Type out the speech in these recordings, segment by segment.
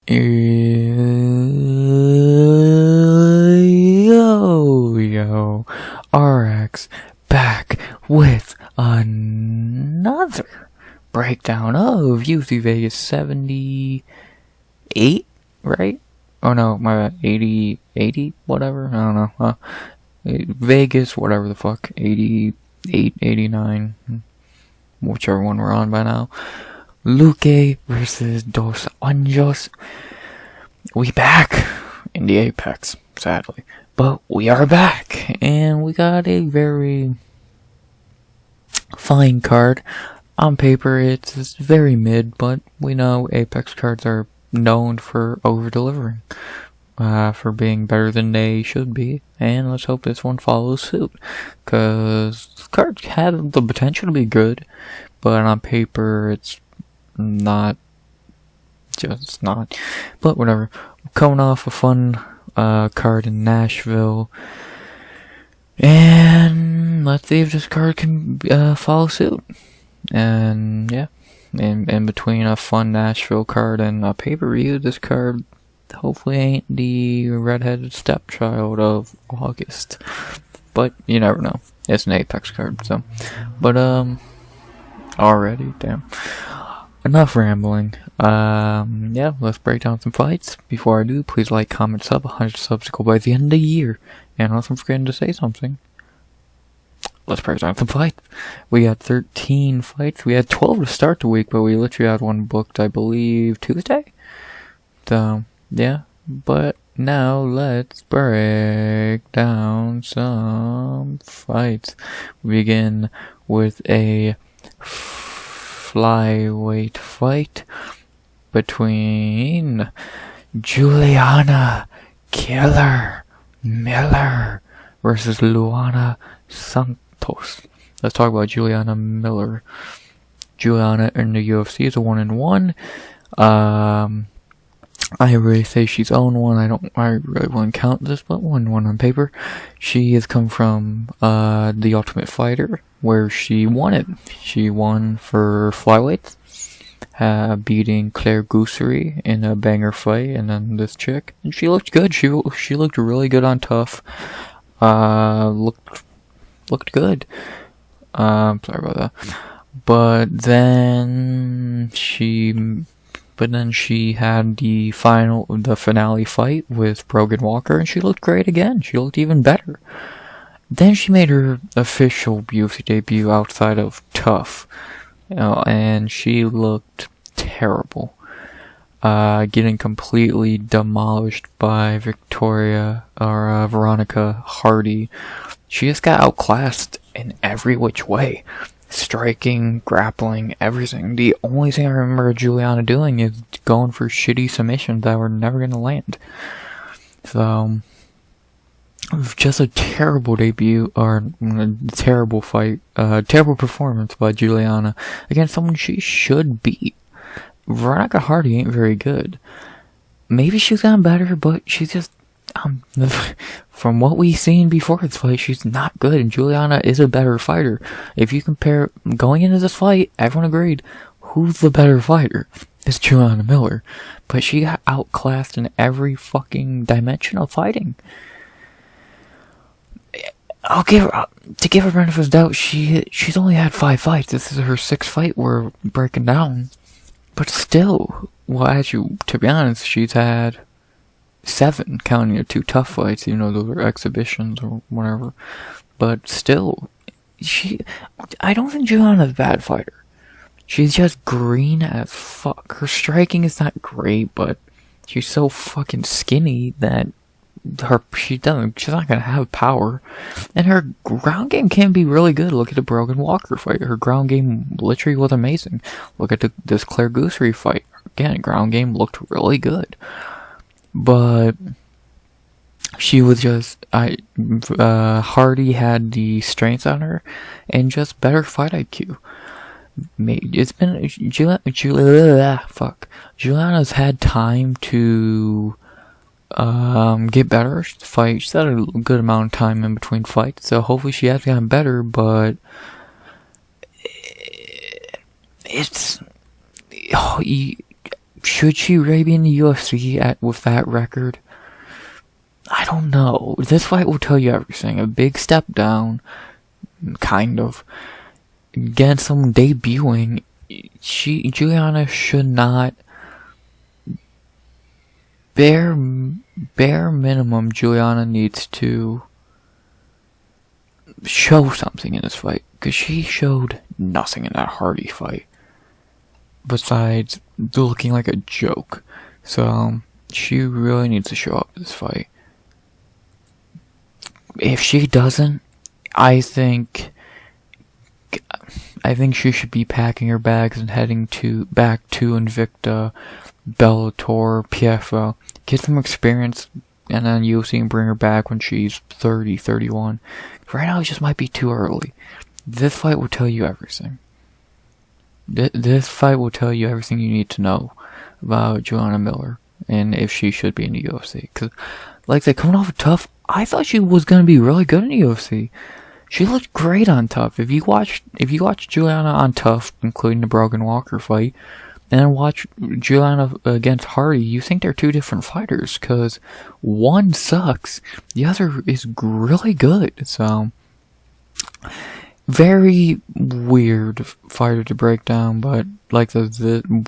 Yo, RX back with another breakdown of UFC Vegas 78, right? Oh no, my bad, 80, whatever, I don't know, Vegas, whatever the fuck, 88, 89, whichever one we're on by now. Luque versus Dos Anjos. We back in the Apex, sadly. But we are back, and we got a very fine card. On paper, it's very mid, but we know Apex cards are known for over-delivering. For being better than they should be, and let's hope this one follows suit. Because this card had the potential to be good, but on paper, it's not. Just not. But whatever. Coming off a fun card in Nashville. And let's see if this card can follow suit. And yeah. In between a fun Nashville card and a pay-per-view, this card hopefully ain't the redheaded stepchild of August. But you never know. It's an Apex card, so. But, already, damn. Enough rambling. Yeah, let's break down some fights. Before I do, please like, comment, sub. 100 subs to go by the end of the year. And also, I'm forgetting to say something. Let's break down some fights. We got 13 fights. We had 12 to start the week, but we literally had one booked, I believe, Tuesday? So, yeah. But now, let's break down some fights. We begin with a flyweight fight between Juliana Killer Miller versus Luana Santos. Let's talk about Juliana Miller. Juliana in the UFC is a 1-1. I really say she's 0-1. I really wouldn't count this, but 1-1 on paper. She has come from The Ultimate Fighter, where she won it. She won for flyweights, beating Claire Goosery in a banger fight, and then this chick. And she looked good. She looked really good on Tough. Looked good. Sorry about that. But then she had the finale fight with Brogan Walker, and she looked great again. She looked even better. Then she made her official UFC debut outside of Tough, and she looked terrible. Getting completely demolished by Veronica Hardy. She just got outclassed in every which way. Striking, grappling, everything. The only thing I remember Juliana doing is going for shitty submissions that were never going to land. So, just a terrible debut, or a terrible fight, terrible performance by Juliana against someone she should beat. Veronica Hardy ain't very good. Maybe she's gotten better, but she's just, from what we've seen before this fight, she's not good, and Juliana is a better fighter. If you compare, going into this fight, everyone agreed, who's the better fighter? It's Juliana Miller. But she got outclassed in every fucking dimension of fighting. To give her benefit of the doubt, she's only had 5 fights. This is her 6th fight we're breaking down. But still, to be honest, she's had 7, counting the 2 tough fights, even though those are exhibitions or whatever. But still, I don't think Juliana's a bad fighter. She's just green as fuck. Her striking is not great, but she's so fucking skinny that she's not gonna have power. And her ground game can be really good. Look at the Brogan Walker fight. Her ground game literally was amazing. Look at this Claire Goosery fight. Again, ground game looked really good. But she was just, Hardy had the strengths on her and just better fight IQ. It's been, Juliana's had time to get better, fight. She's had a good amount of time in between fights, so hopefully she has gotten better, but should she really be in the UFC with that record? I don't know. This fight will tell you everything. A big step down, kind of. Against someone debuting, Juliana should not. Bare minimum, Juliana needs to show something in this fight, because she showed nothing in that Hardy fight besides looking like a joke. So she really needs to show up in this fight. If she doesn't, I think she should be packing her bags and heading back to Invicta, Bellator, PFL, get some experience, and then UFC and bring her back when she's 30, 31. Right now, it just might be too early. This fight will tell you everything. This fight will tell you everything you need to know about Juliana Miller and if she should be in the UFC. Because, like I said, coming off of Tough, I thought she was going to be really good in the UFC. She looked great on Tough. If you watch Juliana on Tough, including the Brogan Walker fight, and then watch Juliana against Hardy, you think they're two different fighters, because one sucks, the other is really good. So, very weird fighter to break down, but like the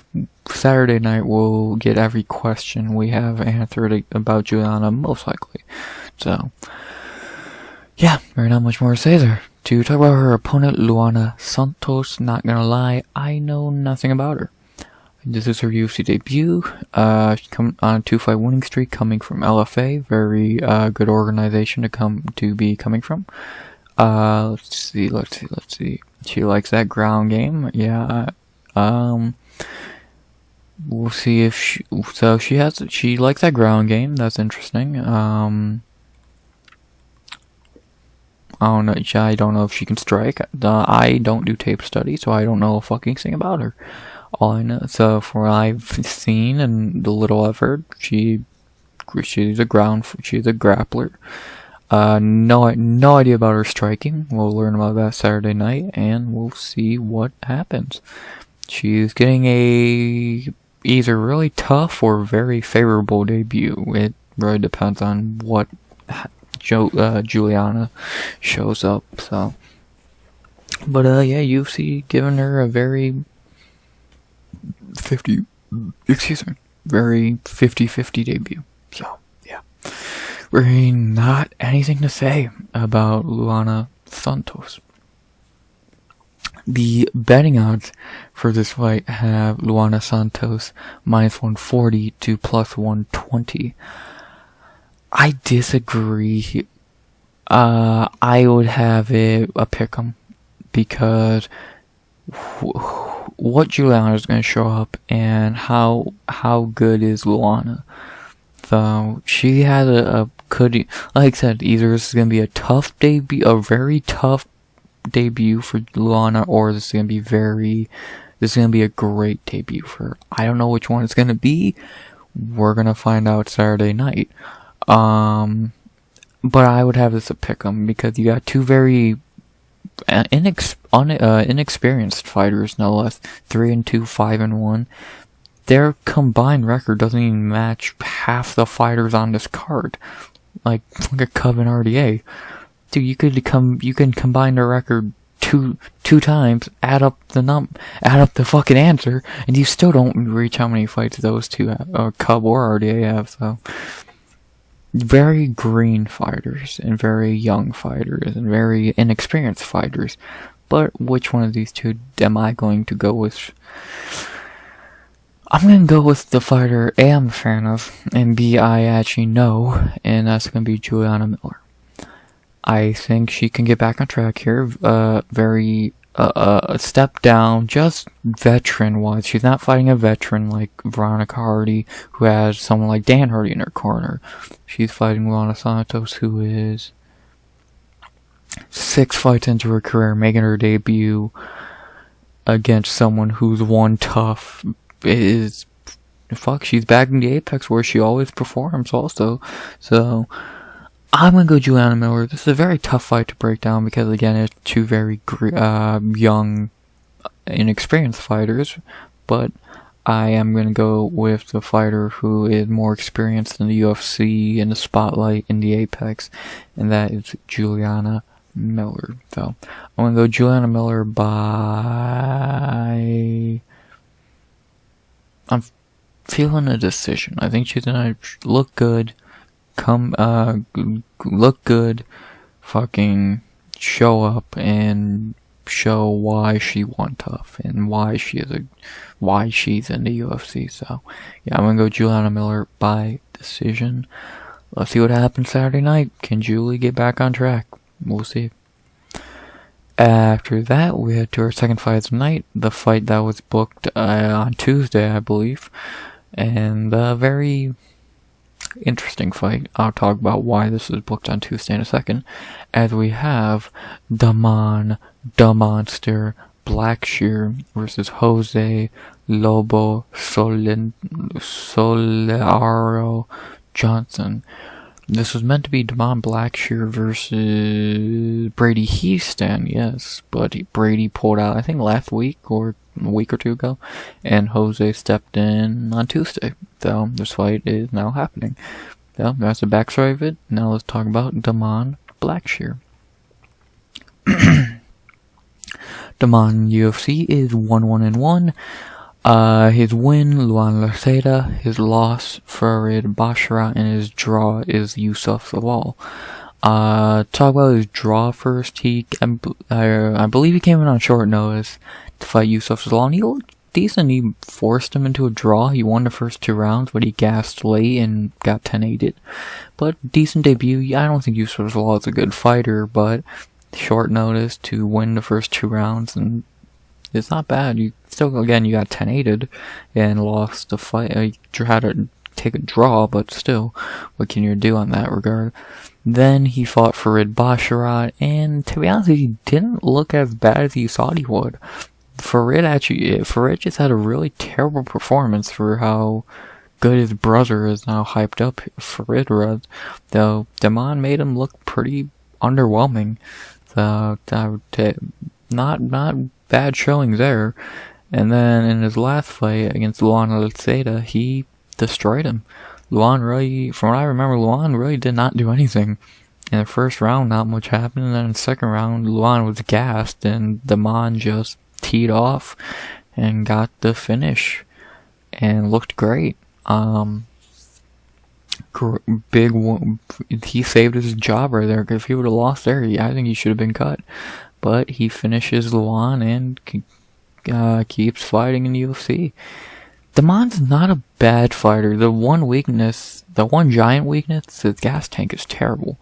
Saturday night, we'll get every question we have answered about Juliana, most likely. So, yeah, there's not much more to say there. To talk about her opponent, Luana Santos, not gonna lie, I know nothing about her. This is her UFC debut. She's come on a 2-fight winning streak, coming from LFA. Very good organization to be coming from. Let's see. She likes that ground game. Yeah. We'll see if she likes that ground game. That's interesting. I don't know if she can strike. I don't do tape study, so I don't know a fucking thing about her. All I know, so from what I've seen and the little I've heard, she's a grappler. No idea about her striking. We'll learn about that Saturday night, and we'll see what happens. She's getting a either really tough or very favorable debut. It really depends on what Juliana shows up. So, but yeah, UFC giving her a very 50-50 debut. So, yeah. Really not anything to say about Luana Santos. The betting odds for this fight have Luana Santos -140 to +120. I disagree. I would have it a pick'em, because what Juliana is going to show up and how good is Luana. So she has like I said, either this is going to be a tough debut, a very tough debut for Luana, or this is going to be a great debut for her. I don't know which one it's going to be. We're going to find out Saturday night. But I would have this a pick'em, because you got two very inexperienced fighters, no less. 3-2, 5-1. Their combined record doesn't even match half the fighters on this card. Like a Cub and RDA. Dude, you can combine their record two times, add up the fucking answer, and you still don't reach how many fights those two have, or Cub or RDA have. So, very green fighters, and very young fighters, and very inexperienced fighters. But which one of these two am I going to go with? I'm going to go with the fighter A, I'm a fan of, and B, I actually know, and that's going to be Juliana Miller. I think she can get back on track here. Very a step down, just veteran-wise. She's not fighting a veteran like Veronica Hardy, who has someone like Dan Hardy in her corner. She's fighting Luana Santos, who is 6 fights into her career, making her debut against someone who's won tough. She's back in the Apex where she always performs also. So, I'm going to go Juliana Miller. This is a very tough fight to break down, because again, it's two very young, inexperienced fighters. But I am going to go with the fighter who is more experienced in the UFC, in the spotlight, in the apex, and that is Juliana Miller. So, I'm going to go Juliana Miller by... I'm feeling a decision. I think she's going to look good, look good, fucking show up, and show why she won tough and why she's in the UFC. So yeah, I'm gonna go Juliana Miller by decision. Let's see what happens Saturday night. Can Julie get back on track? We'll see. After that, we head to our second fight of the night, the fight that was booked on Tuesday, I believe, and a very interesting fight. I'll talk about why this was booked on Tuesday in a second, as we have the Monster, Blackshear versus Jose Lobo Solaro Johnson. This was meant to be Damon Blackshear versus Brady Houston, yes, but Brady pulled out, I think, last week or a week or two ago, and Jose stepped in on Tuesday. So this fight is now happening. So that's the backstory of it. Now let's talk about Damon Blackshear. Damon UFC is 1-1-1. His win, Luana Laceda. His loss, Farid Bashara. And his draw is Yusuf Zawal. Talk about his draw first. I believe he came in on short notice to fight Yusuf Zawal, and he looked decent. He forced him into a draw. He won the first 2 rounds, but he gassed late and got 10-8'd. But decent debut. I don't think Yusuf Zawal is a good fighter, but short notice to win the first 2 rounds, and it's not bad. You still, again, you got 10-8'd and lost the fight. You had to take a draw, but still, what can you do on that regard? Then he fought Farid Basharat, and to be honest, he didn't look as bad as you thought he would. Farid just had a really terrible performance for how good his brother is now hyped up. Farid was, though Damon made him look pretty underwhelming. So not bad showings there. And then in his last fight against Luana Laceda, he destroyed him. Luan really, from what I remember, Luan really did not do anything. In the first round, not much happened, and then in the second round, Luan was gassed, and Damon just teed off and got the finish and looked great. He saved his job right there, because if he would have lost there, I think he should have been cut. But he finishes Luan and keeps fighting in the UFC. Damon's not a bad fighter. The one giant weakness, his gas tank is terrible.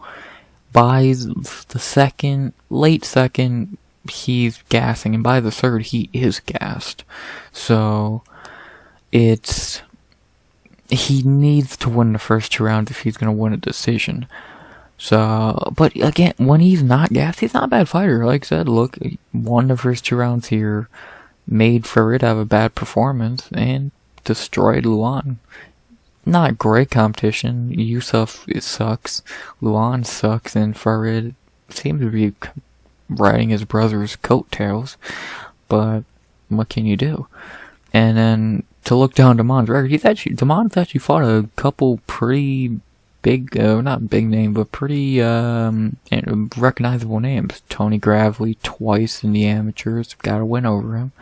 By the late second, he's gassing, and by the third, he is gassed. So, he needs to win the first 2 rounds if he's going to win a decision. So, but again, when he's not gassed, he's not a bad fighter. Like I said, look, won the first 2 rounds here, made Farid have a bad performance, and destroyed Luan. Not great competition. Yusuf sucks, Luan sucks, and Farid seems to be riding his brother's coattails. But what can you do? And then to look down Damon's record, Damon's actually fought a couple pretty big, not big name, but pretty recognizable names. Tony Gravely twice in the amateurs, got a win over him.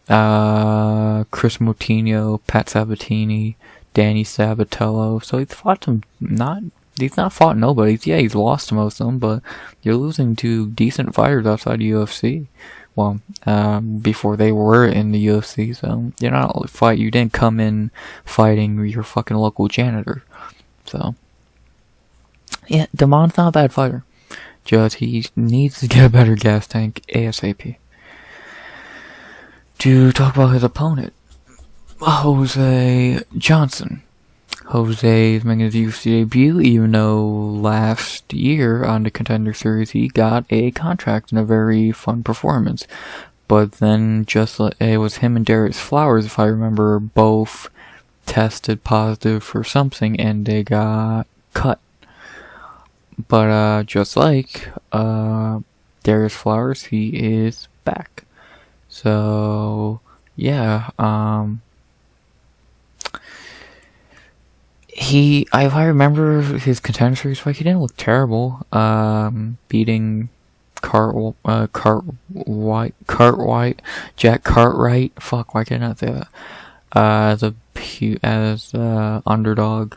Chris Moutinho, Pat Sabatini, Danny Sabatello. So he's fought he's not fought nobody. Yeah, he's lost to most of them, but you're losing to decent fighters outside the UFC. Well, before they were in the UFC, so you didn't come in fighting your fucking local janitor. So, yeah, Damon's not a bad fighter. Just he needs to get a better gas tank ASAP. To talk about his opponent, Jose Johnson. Jose is making his UFC debut, even though last year on the Contender Series he got a contract and a very fun performance. But then it was him and Darius Flowers, if I remember, both tested positive for something and they got cut. But just like Darius Flowers, he is back. So yeah, if I remember his contender series fight, he didn't look terrible. Beating Jack Cartwright. Fuck, why can't I say that? As underdog,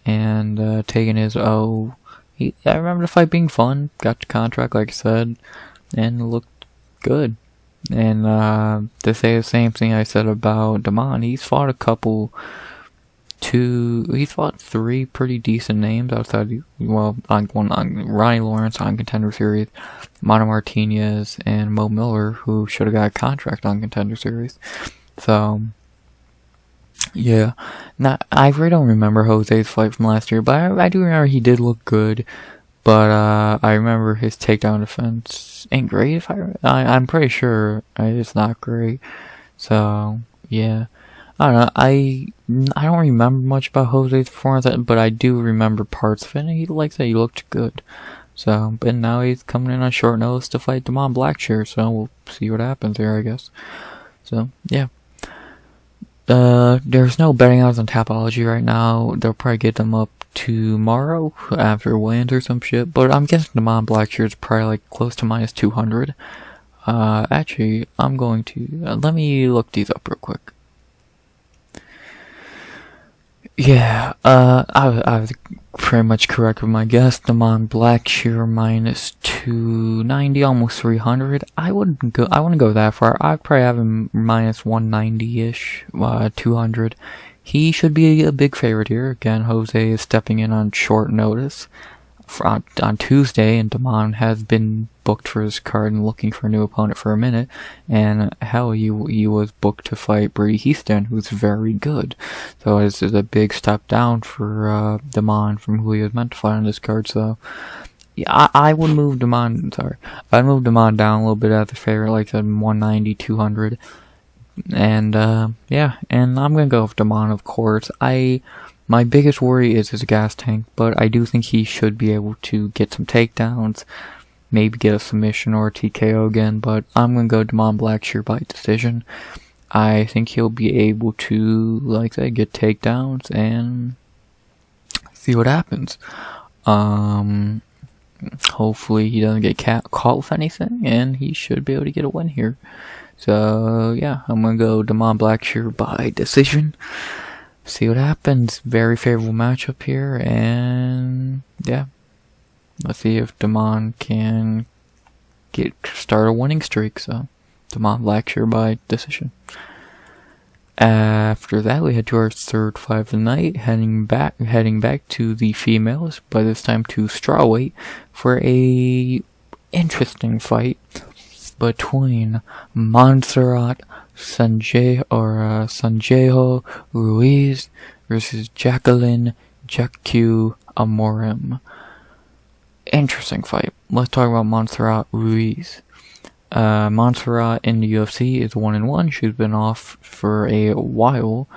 and taking his O. I remember the fight being fun. Got the contract, like I said, and looked good. And to say the same thing I said about Damon, he's fought he's fought 3 pretty decent names outside. Well, on Ronnie Lawrence on Contender Series, Mono Martinez, and Mo Miller, who should have got a contract on Contender Series. So, yeah. I really don't remember Jose's fight from last year, but I do remember he did look good. But I remember his takedown defense ain't great. I'm pretty sure it's not great. So, yeah. I don't know. I don't remember much about Jose's performance, but I do remember parts of it. And he looked good. So, but now he's coming in on short notice to fight Damon Blackshear. So we'll see what happens here, I guess. So yeah. There's no betting odds on Tapology right now. They'll probably get them up tomorrow after weigh-ins or some shit. But I'm guessing Damon Blackshear is probably like close to minus 200. Actually, I'm going to let me look these up real quick. Yeah, I was pretty much correct with my guess. Damon Blackshear minus 290, almost 300. I wouldn't go that far. I'd probably have him minus 190-ish, 200. He should be a big favorite here. Again, Jose is stepping in on short notice on Tuesday, and Damon has been booked for his card and looking for a new opponent for a minute. And hell, he was booked to fight Breeden, who's very good. So this is a big step down for Damon from who he was meant to fight on this card. So yeah, I would move Damon. I'd move Damon down a little bit as a favorite, like I said, 190, 200. And yeah, and I'm gonna go with Damon, of course. My biggest worry is his gas tank, but I do think he should be able to get some takedowns, maybe get a submission or a TKO again, but I'm going to go Damon Blackshear by decision. I think he'll be able to, like I said, get takedowns and see what happens. Hopefully he doesn't get caught with anything, and he should be able to get a win here. So, yeah, I'm going to go Damon Blackshear by decision. See what happens. Very favorable matchup here, and yeah, let's see if Damon can start a winning streak. So Damon Blackshear by decision. After that, we head to our third fight of the night, heading back to the females, by this time to strawweight, for a interesting fight between Montserrat Sanjeho Ruiz versus Jaqueline Amorim. Interesting fight. Let's talk about Montserrat Ruiz. Montserrat in the UFC is 1-1. She's been off for a while.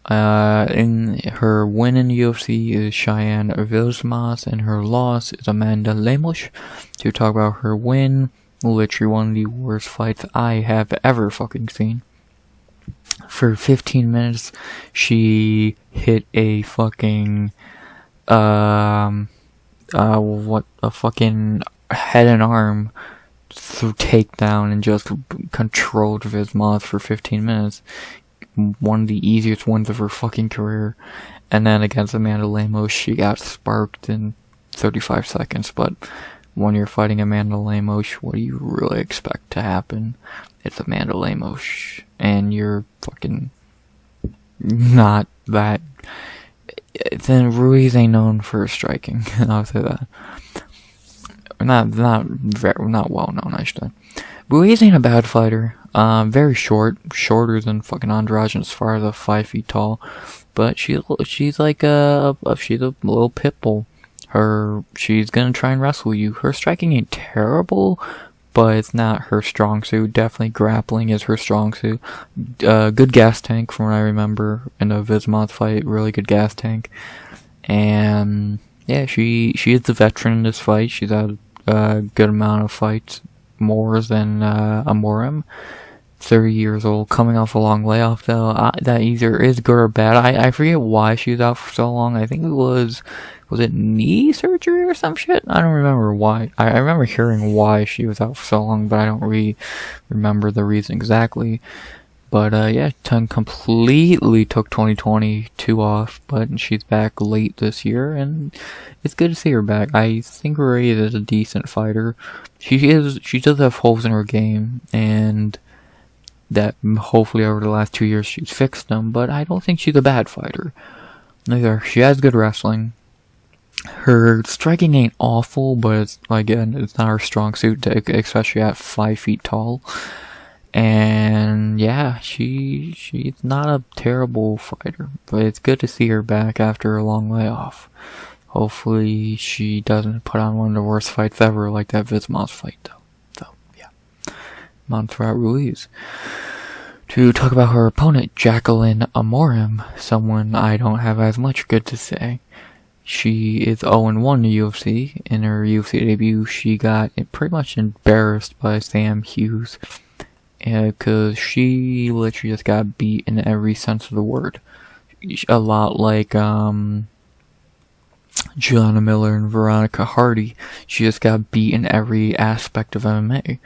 In her win in the UFC is Cheyenne Vilsmas, and her loss is Amanda Lemos. To talk about her win, literally one of the worst fights I have ever fucking seen. For 15 minutes, she hit a fucking, fucking head and arm through takedown and just controlled Vilsmas for 15 minutes. One of the easiest wins of her fucking career. And then against Amanda Lemos, she got sparked in 35 seconds, but when you're fighting Amanda Lemos, what do you really expect to happen? It's Amanda Lemos, and you're fucking not that. Then Ruiz ain't known for striking. I'll say that. Not well known, I should say. Ruiz ain't a bad fighter. Very shorter than fucking Andrade as far as 5 feet tall, but she's like she's a little pit bull. She's gonna try and wrestle you. Her striking ain't terrible, but it's not her strong suit. Definitely grappling is her strong suit. Good gas tank from what I remember in the Vilsmas fight. Really good gas tank. And yeah, she is the veteran in this fight. She's had a good amount of fights, more than Amorim. 30 years old, coming off a long layoff though. That either is good or bad. I forget why she was out for so long. I think it was it knee surgery or some shit? I don't remember why. I remember hearing why she was out for so long, but I don't remember the reason exactly. But yeah, Ton completely took 2022 off, but she's back late this year, and it's good to see her back. I think Ruiz is a decent fighter. She does have holes in her game, and that hopefully over the last 2 years she's fixed them, but I don't think she's a bad fighter. Neither. She has good wrestling. Her striking ain't awful, but again, it's not her strong suit, especially at 5 feet tall. And yeah, she's not a terrible fighter, but it's good to see her back after a long layoff. Hopefully she doesn't put on one of the worst fights ever, like that Vizmos fight though. So yeah, Montserrat Ruiz. To talk about her opponent, Jaqueline Amorim, someone I don't have as much good to say. She is 0-1 in UFC. In her UFC debut, she got pretty much embarrassed by Sam Hughes. Because she literally just got beat in every sense of the word. A lot like Juliana Miller and Veronica Hardy. She just got beat in every aspect of MMA.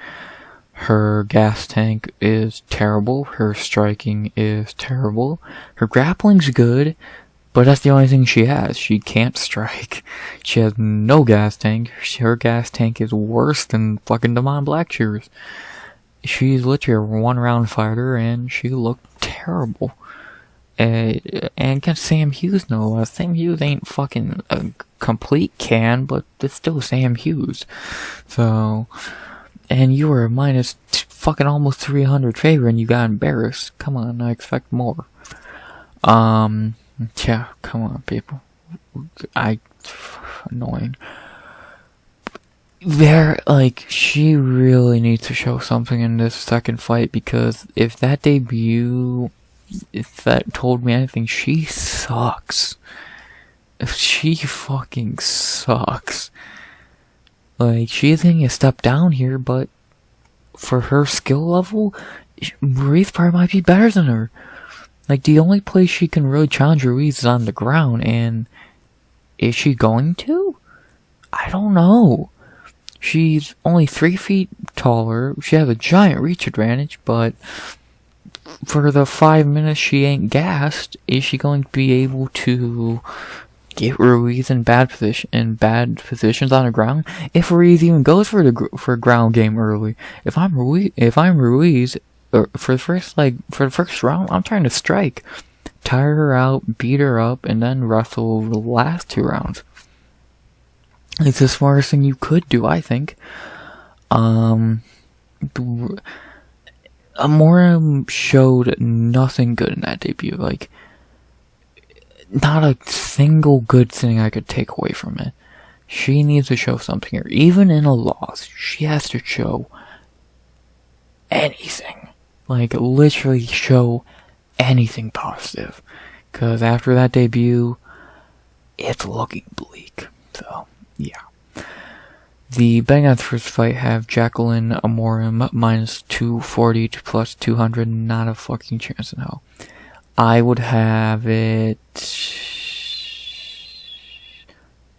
Her gas tank is terrible. Her striking is terrible. Her grappling's good, but that's the only thing she has. She can't strike. She has no gas tank. Her gas tank is worse than fucking Blackshear's. She's literally a one-round fighter, and she looked terrible. And against Sam Hughes, no less. Sam Hughes ain't fucking a complete can, but it's still Sam Hughes. So, and you were a minus fucking almost 300 favor, and you got embarrassed. Come on, I expect more. Yeah, come on, people. Annoying. She really needs to show something in this second fight, because if that told me anything, she sucks. She fucking sucks. She is getting a step down here, but for her skill level, Ruiz probably might be better than her. The only place she can really challenge Ruiz is on the ground, and is she going to? I don't know. She's only 3 feet taller. She has a giant reach advantage, but for the 5 minutes she ain't gassed, is she going to be able to get Ruiz in bad positions on the ground? If Ruiz even goes for a ground game early, if I'm Ruiz, for the first round, I'm trying to strike, tire her out, beat her up, and then wrestle the last 2 rounds. It's the smartest thing you could do, I think. Amorim showed nothing good in that debut. Not a single good thing I could take away from it. She needs to show something here. Even in a loss, she has to show anything. Literally show anything positive. Because after that debut, it's looking bleak. So, yeah. The betting on the first fight have Jaqueline Amorim minus 240 to plus 200. Not a fucking chance in hell. I would have it...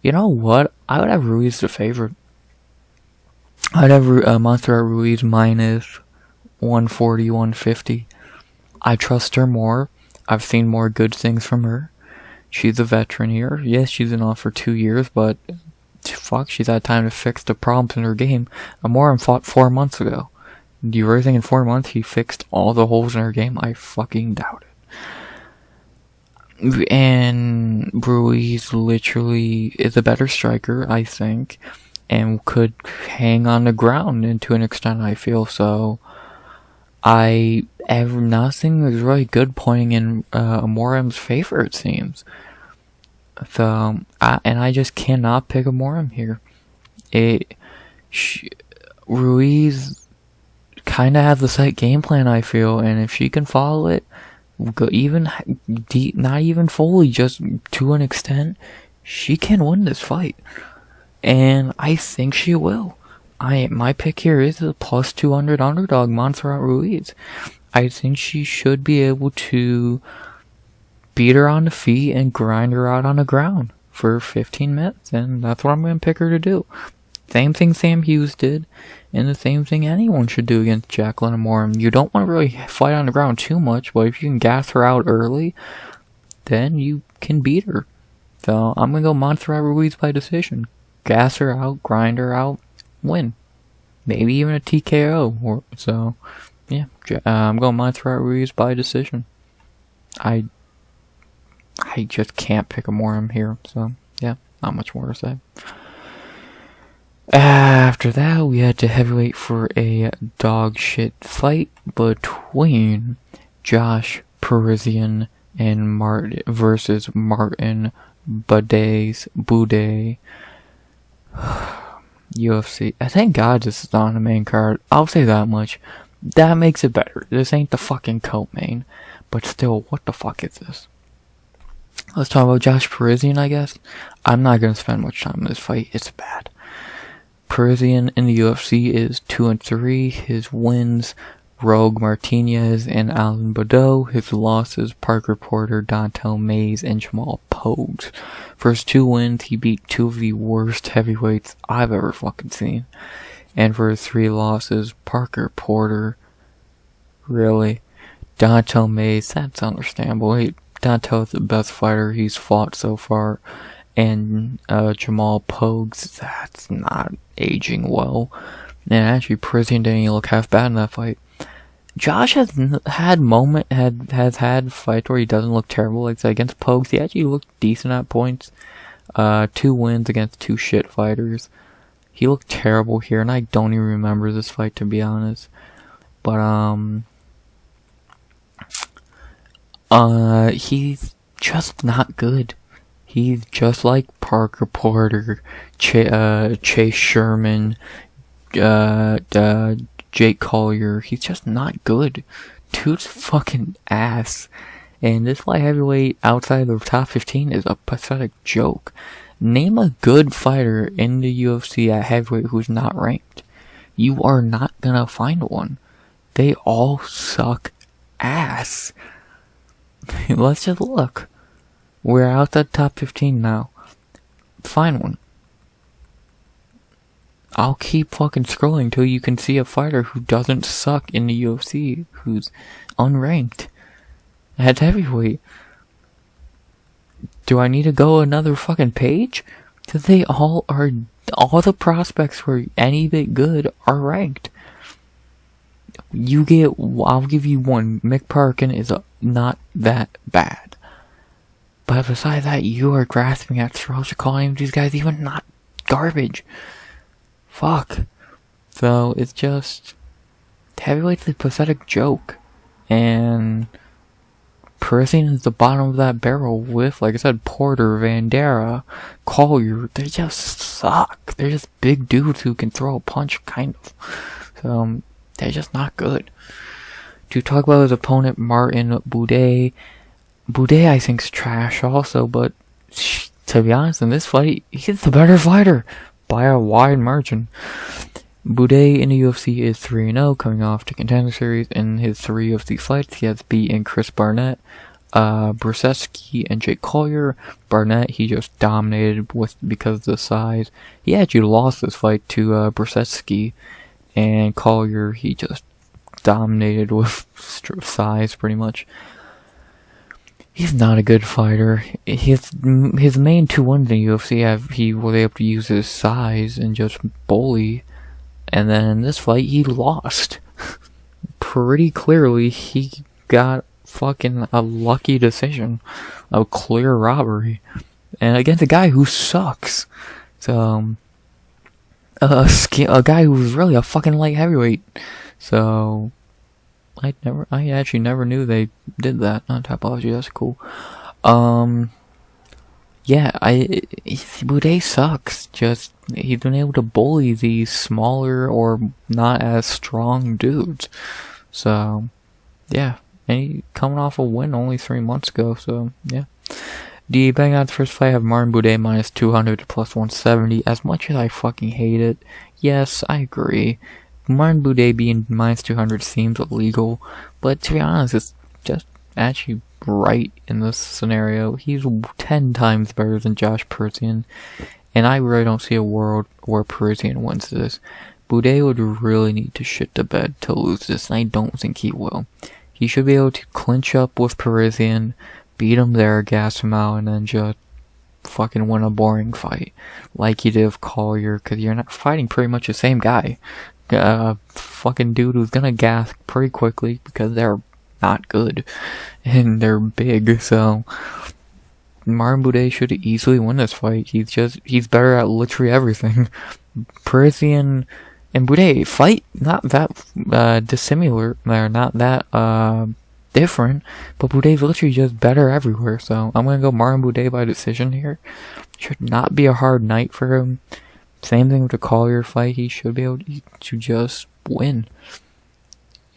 You know what? I would have Ruiz the favorite. I'd have Montserrat Ruiz minus 140, 150. I trust her more. I've seen more good things from her. She's a veteran here. Yes, she's been off for 2 years, but fuck, she's had time to fix the problems in her game. Amorim fought 4 months ago. Do you really think in 4 months he fixed all the holes in her game? I fucking doubt it. And Ruiz literally is a better striker, I think, and could hang on the ground to an extent, I feel. So nothing is really good pointing in Amorim's favor, it seems. So, I just cannot pick Amorim here. Ruiz kind of has the set game plan, I feel, and if she can follow it, even deep, not even fully, just to an extent, she can win this fight. And I think she will. my pick here is a plus 200 underdog, Montserrat Ruiz. I think she should be able to beat her on the feet and grind her out on the ground for 15 minutes, and that's what I'm going to pick her to do. Same thing Sam Hughes did, and the same thing anyone should do against Jaqueline Amorim. You don't want to really fight on the ground too much, but if you can gas her out early, then you can beat her. So I'm going to go Montserrat Ruiz by decision. Gas her out, grind her out, win. Maybe even a TKO. So, yeah, I'm going Montserrat Ruiz by decision. I just can't pick Amorim here, so yeah, not much more to say. After that, we had to heavyweight for a dog shit fight between Josh Parisian and Martin versus Martin Buday. UFC. Thank God this is not on the main card. I'll say that much. That makes it better. This ain't the fucking co-main. But still, what the fuck is this? Let's talk about Josh Parisian, I guess. I'm not gonna spend much time on this fight. It's bad. Parisian in the UFC is 2-3. His wins, Rogue Martinez and Alan Bordeaux. His losses, Parker Porter, Dontel Mays, and Jamal Pogues. For his 2 wins, he beat 2 of the worst heavyweights I've ever fucking seen. And for his 3 losses, Parker Porter, really? Dontel Mays, that's understandable. Dontel is the best fighter he's fought so far. And Jamal Pogues, that's not aging well. And actually, Parisian didn't look half bad in that fight. Josh has had fights where he doesn't look terrible. Like against Pogues, he actually looked decent at points. 2 wins against 2 shit fighters. He looked terrible here, and I don't even remember this fight, to be honest. But he's just not good. He's just like Parker Porter, Chase Sherman, Jake Collier. He's just not good. Dude's fucking ass. And this light heavyweight outside of the top 15 is a pathetic joke. Name a good fighter in the UFC at heavyweight who's not ranked. You are not gonna find one. They all suck ass. Let's just look. We're outside top 15 now. Find one. I'll keep fucking scrolling till you can see a fighter who doesn't suck in the UFC, who's unranked at heavyweight. Do I need to go another fucking page? Because they all the prospects who are any bit good are ranked. I'll give you one. Mick Parkin is not that bad. But besides that, you are grasping at straws to calling these guys even not garbage. Fuck. So, it's just... heavyweight's a pathetic joke. And... Parisian is the bottom of that barrel with, like I said, Porter, Vandera, Collier. They just suck. They're just big dudes who can throw a punch, kind of. So, they're just not good. To talk about his opponent, Martin Buday. Buday, I think, is trash also, but to be honest, in this fight, he's the better fighter by a wide margin. Buday in the UFC is 3-0, coming off the Contender Series. In his 3 UFC fights, he has beaten Chris Barnett, Brzezinski, and Jake Collier. Barnett, he just dominated because of the size. He actually lost this fight to Brzezinski, and Collier, he just dominated with size, pretty much. He's not a good fighter. His main 2 wins in the UFC, he was able to use his size and just bully. And then in this fight, he lost. Pretty clearly, he got fucking a lucky decision. A clear robbery. And against a guy who sucks. So, a guy who's really a fucking light heavyweight. So, I actually never knew they did that. Not Topology, that's cool. Yeah, Buday sucks. Just, he's been able to bully these smaller or not as strong dudes. So, yeah. And he coming off a win only 3 months ago, so, yeah. The betting odds first fight have Martin Buday minus 200 to plus 170. As much as I fucking hate it, yes, I agree. Martin Buday being minus 200 seems illegal, but to be honest, it's just actually right in this scenario. He's 10 times better than Josh Parisian, and I really don't see a world where Parisian wins this. Buday would really need to shit the bed to lose this, and I don't think he will. He should be able to clinch up with Parisian, beat him there, gas him out, and then just fucking win a boring fight. Like he did with Collier, because you're not fighting pretty much the same guy. Fucking dude who's gonna gas pretty quickly because they're not good. And they're big, so Martin Buday should easily win this fight. He's better at literally everything. Parisian and Buday fight not that dissimilar, they're not that different, but Buday's literally just better everywhere, so I'm gonna go Martin Buday by decision here. Should not be a hard night for him. Same thing with the Collier fight, he should be able to just win.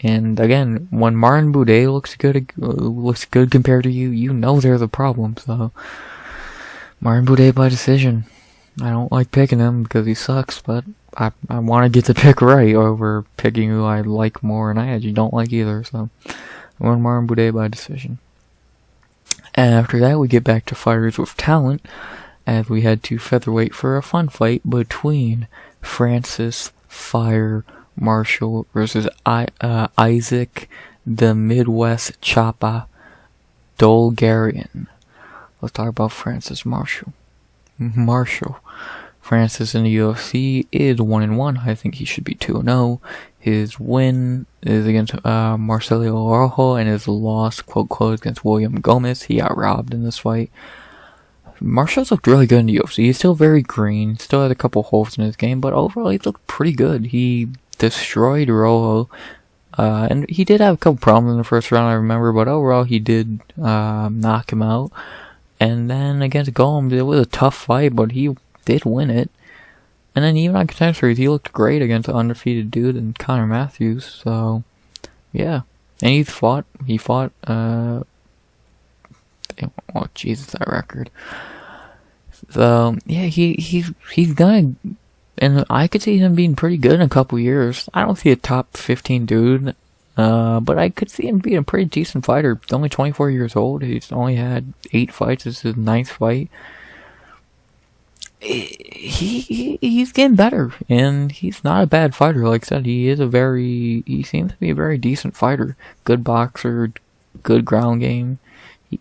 And again, when Martin Buday looks good compared to you, you know there's a problem, so Martin Buday by decision. I don't like picking him because he sucks, but I want to get the pick right over picking who I like more, and I actually don't like either, so I'm going Martin Buday by decision. And after that, we get back to fighters with talent, as we head to featherweight for a fun fight between Francis Fire Marshall versus Isaac the Midwest Choppa Dulgarian. Let's talk about Francis Marshall. Francis in the UFC is 1-1. I think he should be 2-0. His win is against Marcelo Araujo, and his loss, quote, against William Gomez. He got robbed in this fight. Marshall's looked really good in the UFC. He's still very green, still had a couple holes in his game, but overall he's looked pretty good. He destroyed Araujo, and he did have a couple problems in the first round, I remember, but overall he did knock him out. And then against Gomes, it was a tough fight, but he did win it. And then even on Contender Series, he looked great against an undefeated dude and Connor Matthews. So, yeah. And he fought, oh Jesus, that record. So, yeah, he's gonna, and I could see him being pretty good in a couple years. I don't see a top 15 dude, but I could see him being a pretty decent fighter. He's only 24 years old. He's only had 8 fights. This is his 9th fight. He's getting better, and he's not a bad fighter. Like I said, he seems to be a very decent fighter. Good boxer, good ground game.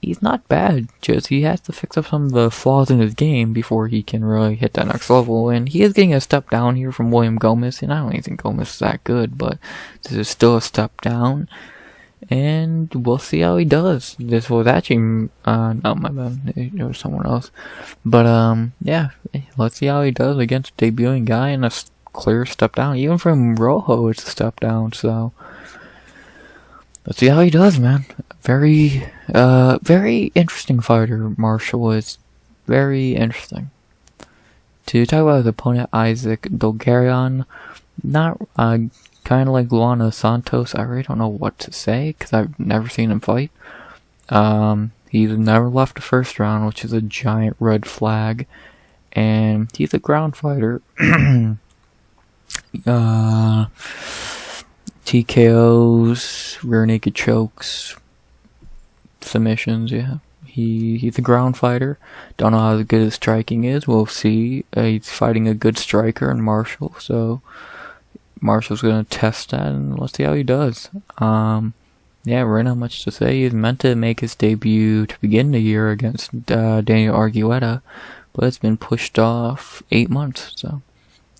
He's not bad, just he has to fix up some of the flaws in his game before he can really hit that next level, and he is getting a step down here from William Gomez, and I don't even think Gomez is that good, but this is still a step down, and we'll see how he does. This was actually, no, my bad, it was someone else, but, yeah, let's see how he does against a debuting guy, and a clear step down. Even from Rojo, it's a step down, so let's see how he does, man. Very interesting fighter, Marshall is. Very interesting. To talk about his opponent, Isaac Dulgarian, not, kind of like Luana Santos, I really don't know what to say, because I've never seen him fight. He's never left the first round, which is a giant red flag, and he's a ground fighter. TKOs, rear naked chokes, submissions, yeah. He's a ground fighter. Don't know how good his striking is. We'll see. He's fighting a good striker in Marshall, so Marshall's gonna test that, and let's see how he does. Yeah, really not much to say. He's meant to make his debut to begin the year against Daniel Argueta, but it's been pushed off 8 months, so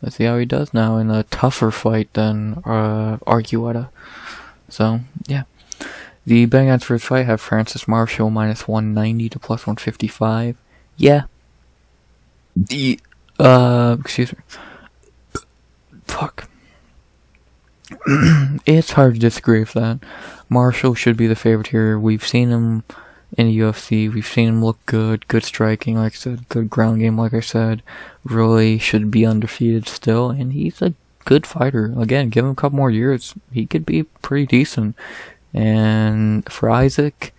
let's see how he does now in a tougher fight than Argueta. So, yeah. The betting odds for his fight have Francis Marshall minus 190 to plus 155. Yeah. Excuse me. Fuck. It's hard to disagree with that. Marshall should be the favorite here. We've seen him in the UFC. We've seen him look good. Good striking, like I said. Good ground game, like I said. Really should be undefeated still. And he's a good fighter. Again, give him a couple more years. He could be pretty decent. And for Isaac,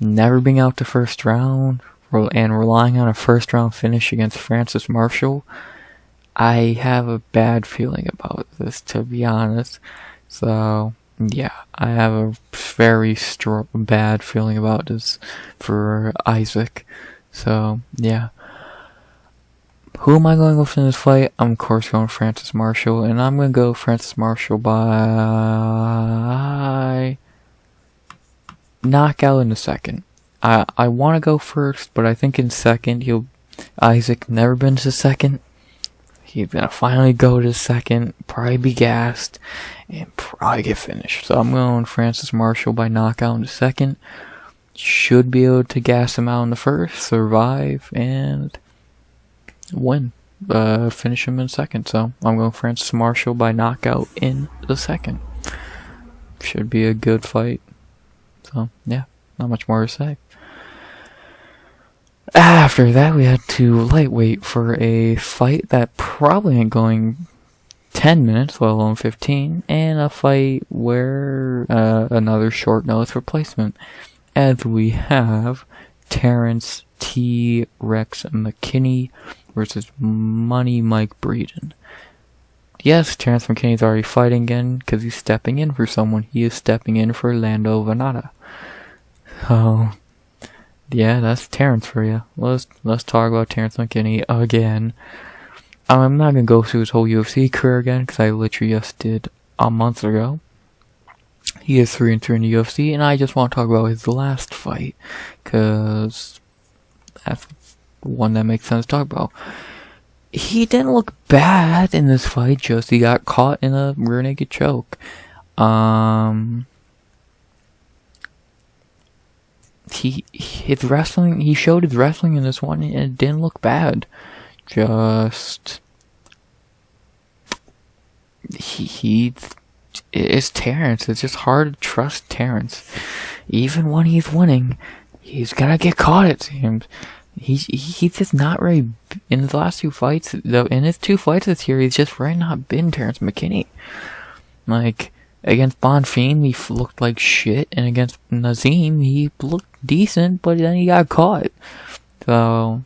never being out the first round. and relying on a first round finish against Francis Marshall, I have a bad feeling about this, to be honest. So, yeah, I have a very bad feeling about this for Isaac. So, yeah. Who am I going with in this fight? I'm, of course, going Francis Marshall, and I'm going to go Francis Marshall by knockout in the second. I want to go first, but I think in second, Isaac never been to second. He's going to finally go to second, probably be gassed, and probably get finished. So I'm going Francis Marshall by knockout in the second. Should be able to gas him out in the first, survive, and win. Finish him in second. So I'm going Francis Marshall by knockout in the second. Should be a good fight. So, yeah, not much more to say. After that, we had to lightweight for a fight that probably ain't going 10 minutes, let alone 15, and a fight where another short notice replacement, as we have Terrance T-Rex McKinney versus Money Mike Breeden. Yes, Terrance McKinney's already fighting again because he's stepping in for someone. He is stepping in for Lando Venata. So, yeah, that's Terrance for you. Let's talk about Terrance McKinney again. I'm not gonna go through his whole UFC career again because I literally just did a month ago. He is 3-3 in the UFC, and I just want to talk about his last fight because that's one that makes sense to talk about. He didn't look bad in this fight, just he got caught in a rear naked choke. He showed his wrestling in this one, and it didn't look bad. Just it's Terrance. It's just hard to trust Terrance. Even when he's winning, he's gonna get caught, it seems. He's just not really, in his last two fights, though, in his two fights this year, he's just really not been Terrance McKinney. Like, against Bonfim, he looked like shit, and against Nazim, he looked decent, but then he got caught. So,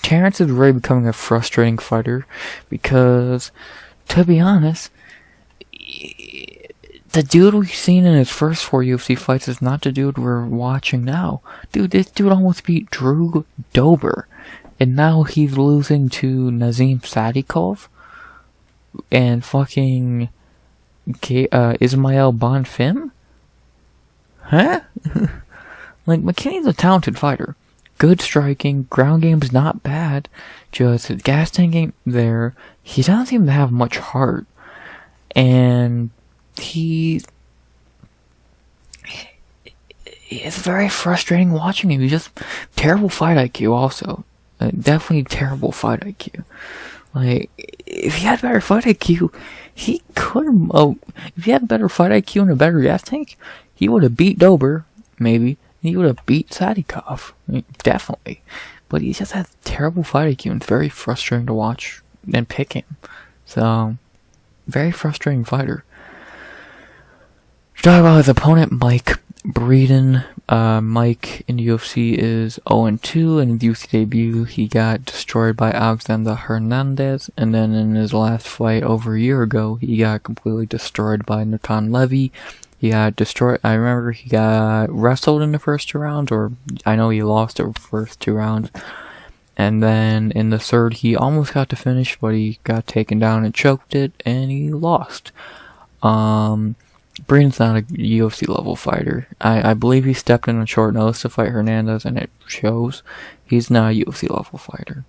Terrance is really becoming a frustrating fighter, because, to be honest, the dude we've seen in his first 4 UFC fights is not the dude we're watching now. Dude, this dude almost beat Drew Dober. And now he's losing to Nazim Sadikov. And fucking Ismail Bonfim? Huh? Like, McKinney's a talented fighter. Good striking, ground game's not bad. Just his gas tank ain't there. He doesn't seem to have much heart. And it's very frustrating watching him. He's just terrible fight IQ also. Definitely terrible fight IQ. Like, if he had better fight IQ, he could have, if he had better fight IQ and a better gas tank, he would have beat Dober, maybe. He would have beat Sadikov. Definitely. But he just has terrible fight IQ, and it's very frustrating to watch and pick him. So, very frustrating fighter. Talk about his opponent, Mike Breeden. Mike in the UFC is 0-2. In his UFC debut, he got destroyed by Alexander Hernandez. And then in his last fight over a year ago, he got completely destroyed by Natan Levy. He got destroyed. I remember he got wrestled in the first 2 rounds, or I know he lost the first 2 rounds. And then in the third, he almost got to finish, but he got taken down and choked it, and he lost. Breeden's not a UFC level fighter. I believe he stepped in on short notice to fight Hernandez, and it shows. He's not a UFC level fighter.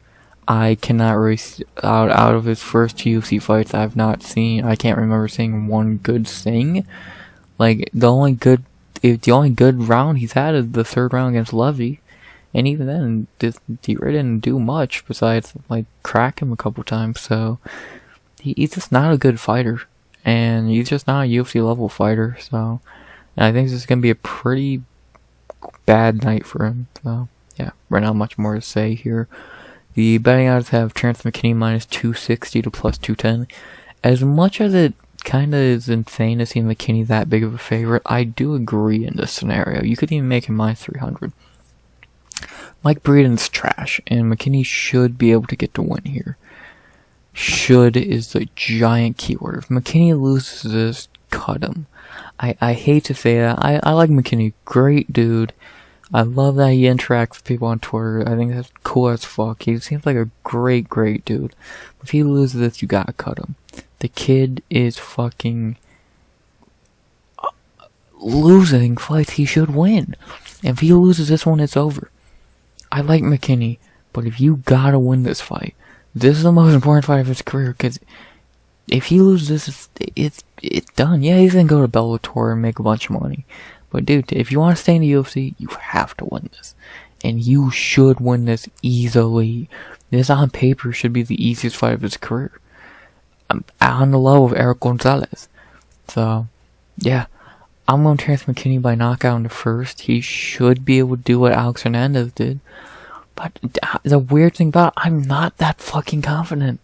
I cannot race out of his first 2 UFC fights. I can't remember seeing one good thing. Like, the only good round he's had is the 3rd round against Levy. And even then, he really didn't do much besides, like, crack him a couple times. So, he's just not a good fighter. And he's just not a UFC level fighter. So, and I think this is going to be a pretty bad night for him. So, yeah, right now, much more to say here. The betting odds have Terrance McKinney minus 260 to plus 210. As much as it kinda is insane to see McKinney that big of a favorite. I do agree in this scenario. You could even make him minus 300. Mike Breeden's trash, and McKinney should be able to get the win here. Should is the giant keyword. If McKinney loses this, cut him. I hate to say that. I like McKinney. Great dude. I love that he interacts with people on Twitter. I think that's cool as fuck. He seems like a great dude. If he loses this, you gotta cut him. The kid is fucking losing fights he should win. If he loses this one, it's over. I like McKinney, but if you gotta win this fight, this is the most important fight of his career, because if he loses this, it's done. Yeah, he's gonna go to Bellator and make a bunch of money. But dude, if you want to stay in the UFC, you have to win this. And you should win this easily. This on paper should be the easiest fight of his career. On the level of Eric Gonzalez. So, yeah. I'm going Terrance McKinney by knockout in the first. He should be able to do what Alex Hernandez did. But the weird thing about it, I'm not that fucking confident.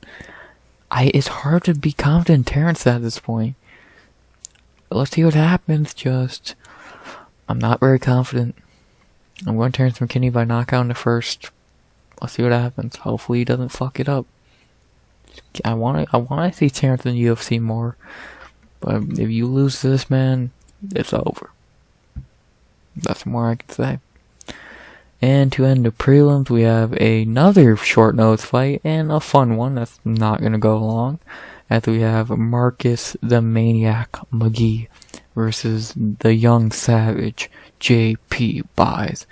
It's hard to be confident in Terrance at this point. But let's see what happens. I'm not very confident. I'm going Terrance McKinney by knockout in the first. Let's see what happens. Hopefully he doesn't fuck it up. I want to see Terrance in the UFC more. But if you lose this, man, it's over. That's more I can say. And to end the prelims, we have another short notice fight and a fun one that's not going to go long. As we have Marcus the Maniac McGhee versus the young savage JP Buys.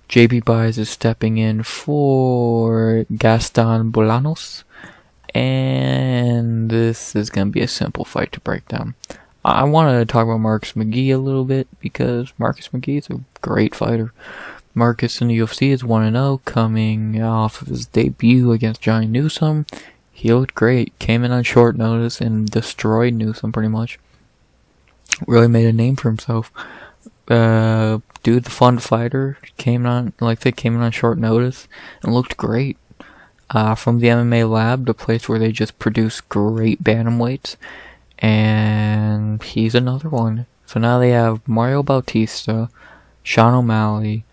JP Buys is stepping in for Gaston Bolanos, and this is going to be a simple fight to break down. I wanted to talk about Marcus McGhee a little bit because Marcus McGhee is a great fighter. Marcus in the UFC is 1-0, coming off of his debut against Johnny Newsom. He looked great, came in on short notice and destroyed Newsom pretty much. Really made a name for himself. Dude, the fun fighter, came in on short notice and looked great. From the MMA Lab, the place where they just produce great bantamweights. And he's another one. So now they have Mario Bautista, Sean O'Malley,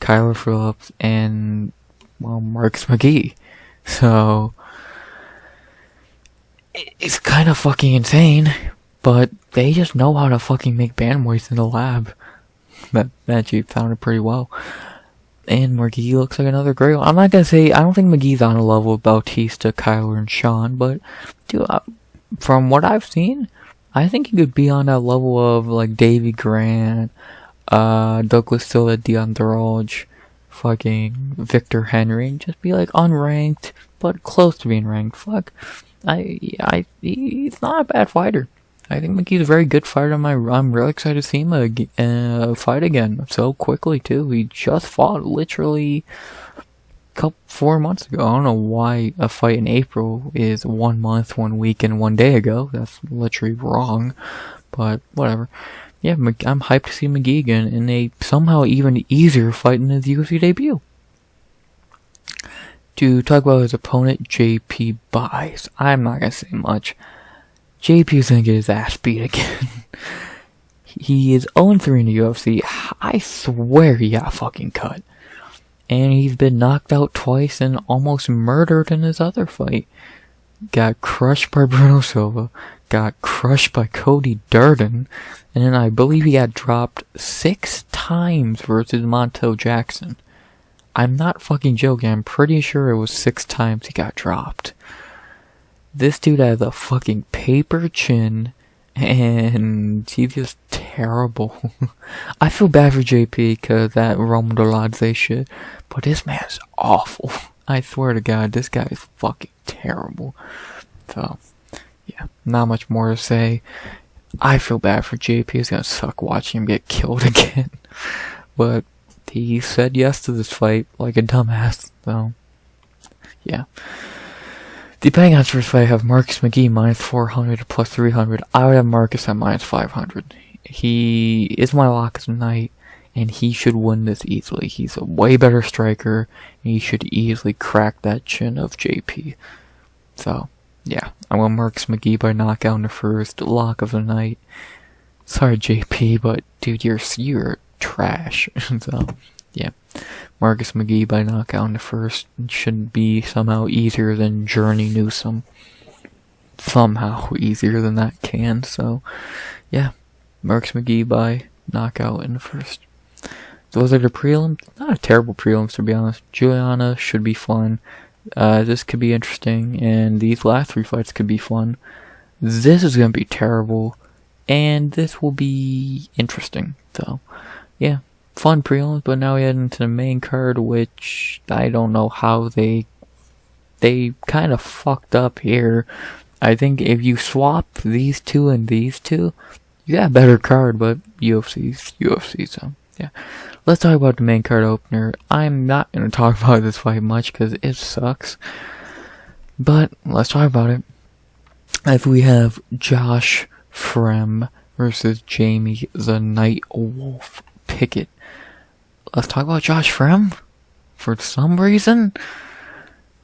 Kyler Phillips, and, well, Marcus McGhee. So it's kind of fucking insane, but they just know how to fucking make bantamweights in the lab. That actually sounded pretty well. And McGhee looks like another great one. I'm not gonna say, I don't think McGee's on a level with Bautista, Kyler, and Sean, but dude, from what I've seen, I think he could be on that level of like Davy Grant, Douglas Silva, Dion Duralge, fucking Victor Henry, and just be like unranked, but close to being ranked. Fuck. He's not a bad fighter. I think McGee's a very good fighter. I'm really excited to see him fight again so quickly too. He just fought literally 4 months ago. I don't know why a fight in April is 1 month, 1 week, and 1 day ago. That's literally wrong. But whatever. Yeah, I'm hyped to see McGhee again in a somehow even easier fight in his UFC debut. To talk about his opponent, JP Buys. I'm not gonna say much. JP's gonna get his ass beat again. He is 0-3 in the UFC. I swear he got fucking cut. And he's been knocked out twice and almost murdered in his other fight. Got crushed by Bruno Silva. Got crushed by Cody Durden. And then I believe he got dropped 6 times versus Montel Jackson. I'm not fucking joking. I'm pretty sure it was 6 times he got dropped. This dude has a fucking paper chin, and he's just terrible. I feel bad for JP because that Roman Dolidze shit, but this man's awful. I swear to God, this guy is fucking terrible. So, yeah, not much more to say. I feel bad for JP. It's gonna suck watching him get killed again. But he said yes to this fight like a dumbass, so, yeah. The betting odds for this fight have Marcus McGhee minus 400 to plus 300. I would have Marcus at minus 500. He is my lock of the night, and he should win this easily. He's a way better striker, and he should easily crack that chin of JP. So, yeah, I went Marcus McGhee by knockout in the first. Lock of the night. Sorry, JP, but dude, you're trash. So, yeah, Marcus McGhee by knockout in the first should be somehow easier than Journey Newsome. Somehow easier than that can. So, yeah, Marcus McGhee by knockout in the first. Those are the prelims. Not a terrible prelims, to be honest. Juliana should be fun. This could be interesting, and these last 3 fights could be fun. This is gonna be terrible, and this will be interesting. So, yeah, fun prelims. But now we head into the main card, which I don't know how they kind of fucked up here. I think if you swap these two and these two, you got a better card. But UFC's UFC, so yeah. Let's talk about the main card opener. I'm not going to talk about this fight much because it sucks. But let's talk about it. As we have Josh Fremd versus Jamie the Night Wolf Pickett. Let's talk about Josh Fremd. For some reason,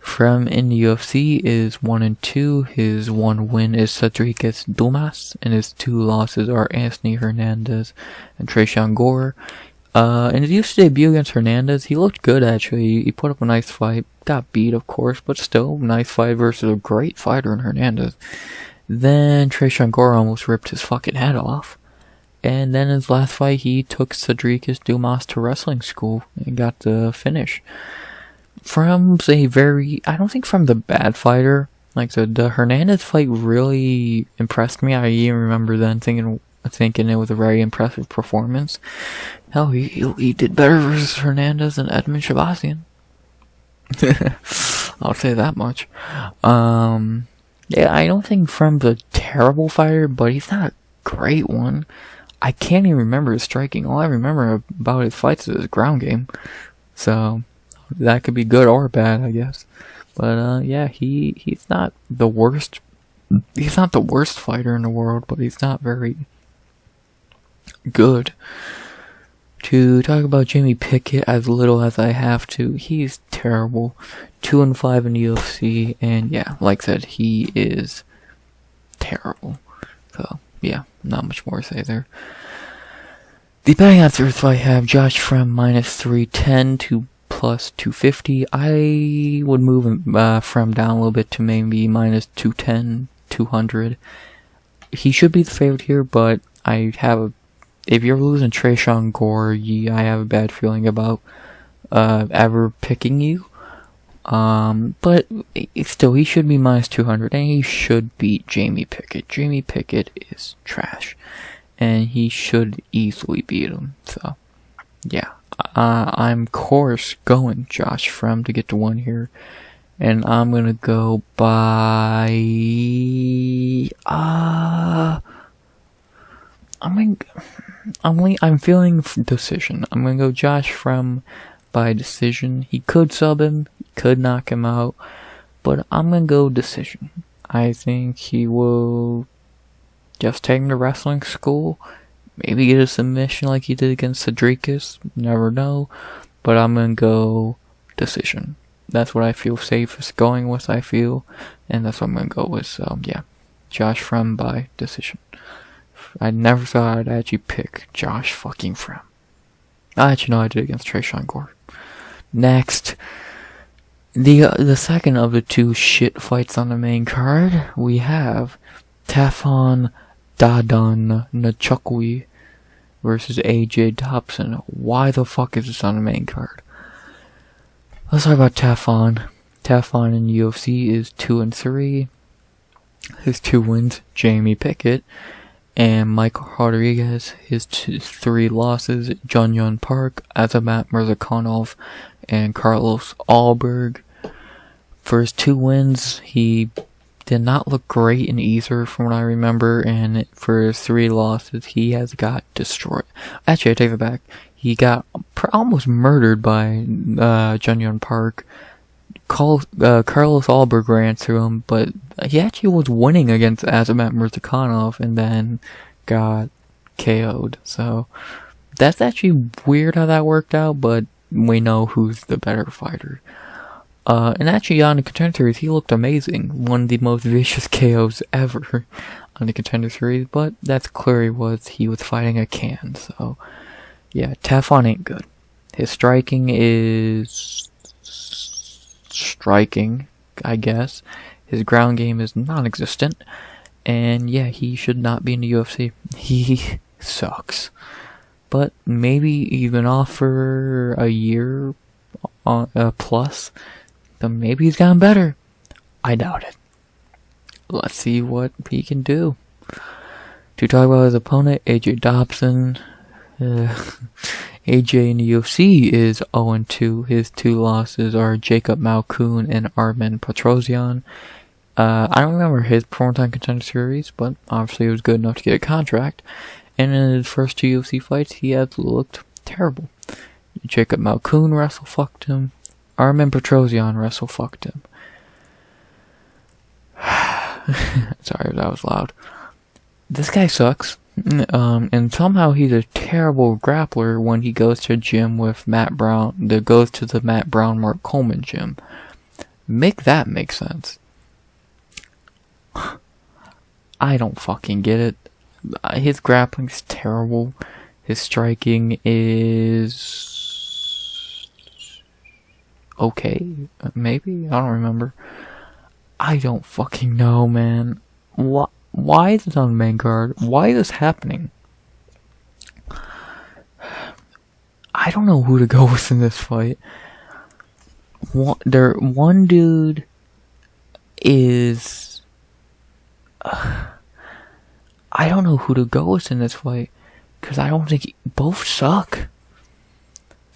Fremd in the UFC is 1-2. His 1 win is Cedric Dumas, and his 2 losses are Anthony Hernandez and Tresean Gore. In his UFC debut against Hernandez, he looked good actually. He put up a nice fight. Got beat, of course, but still, nice fight versus a great fighter in Hernandez. Then Tresean Gore almost ripped his fucking head off. And then his last fight, he took Cedric Dumas to wrestling school and got the finish. Fremd's I don't think Fremd's a bad fighter. Like the Hernandez fight really impressed me. I even remember then thinking it was a very impressive performance. Hell, he did better versus Hernandez than Edmund Shabazian. I'll say that much. Yeah, I don't think Fremd's a terrible fighter, but he's not a great one. I can't even remember his striking. All I remember about his fights is his ground game. So, that could be good or bad, I guess. But, yeah, he's not the worst. He's not the worst fighter in the world, but he's not very good. To talk about Jamie Pickett as little as I have to, he's terrible. 2-5 in the UFC, and yeah, like I said, he is terrible. So, yeah, not much more to say there. The betting answers I have Josh Fremd -310 to +250. I would move Fremd down a little bit to maybe -210, 200. He should be the favorite here, but if you're losing Tresean Gore, I have a bad feeling about ever picking you. But still, he should be -200, and he should beat Jamie Pickett. Jamie Pickett is trash, and he should easily beat him. So, yeah, I'm of course going Josh Fremd to get to 1 here, and I'm gonna go by I'm feeling decision. I'm gonna go Josh Fremd by decision. He could sub him, he could knock him out, but I'm gonna go decision. I think he will just take him to wrestling school, maybe get a submission like he did against Cedricus, never know, but I'm gonna go decision. That's what I feel safest going with, I feel, and that's what I'm gonna go with. So, yeah, Josh Fremd by decision. I never thought I'd actually pick Josh fucking Fremd. Actually, no, I did against Tresean Gore. Next, the second of the 2 shit fights on the main card, we have Tafon Nchukwi versus AJ Dobson. Why the fuck is this on the main card? Let's talk about Tafon. Tafon in UFC is 2-3. His 2 wins, Jamie Pickett and Michael Rodriguez. His 3 losses, Junyon Park, Azamat Murzakanov, and Carlos Alberg. For his 2 wins, he did not look great in either from what I remember, and for his 3 losses, he has got destroyed. Actually, I take it back. He got almost murdered by Junyon Park. Carlos Alberg ran through him, but he actually was winning against Azamat Murzakanov and then got KO'd. So that's actually weird how that worked out, but we know who's the better fighter. And actually on the Contender Series, he looked amazing. One of the most vicious KOs ever on the Contender Series, but that's clearly was he was fighting a can, so yeah, Tafon ain't good. His striking is striking, I guess. His ground game is non-existent, and yeah, he should not be in the UFC. He sucks. But maybe even offer a year plus, then maybe he's gotten better. I doubt it. Let's see what he can do. To talk about his opponent, AJ Dobson. AJ in the UFC is 0-2. His 2 losses are Jacob Malkoun and Armen Petrosyan. I don't remember his primetime Contender Series, but obviously it was good enough to get a contract. And in his first 2 UFC fights, he absolutely looked terrible. Jacob Malkoun wrestle-fucked him. Armen Petrosyan wrestle-fucked him. Sorry, that was loud. This guy sucks. And somehow he's a terrible grappler when he goes to a gym with Matt Brown. That goes to the Matt Brown, Mark Coleman gym. Make that make sense. I don't fucking get it. His grappling's terrible. His striking is okay, maybe? I don't remember. I don't fucking know, man. Why is this on the main card? Why is this happening? I don't know who to go with in this fight. One dude is... I don't know who to go with in this fight, because I don't think both suck.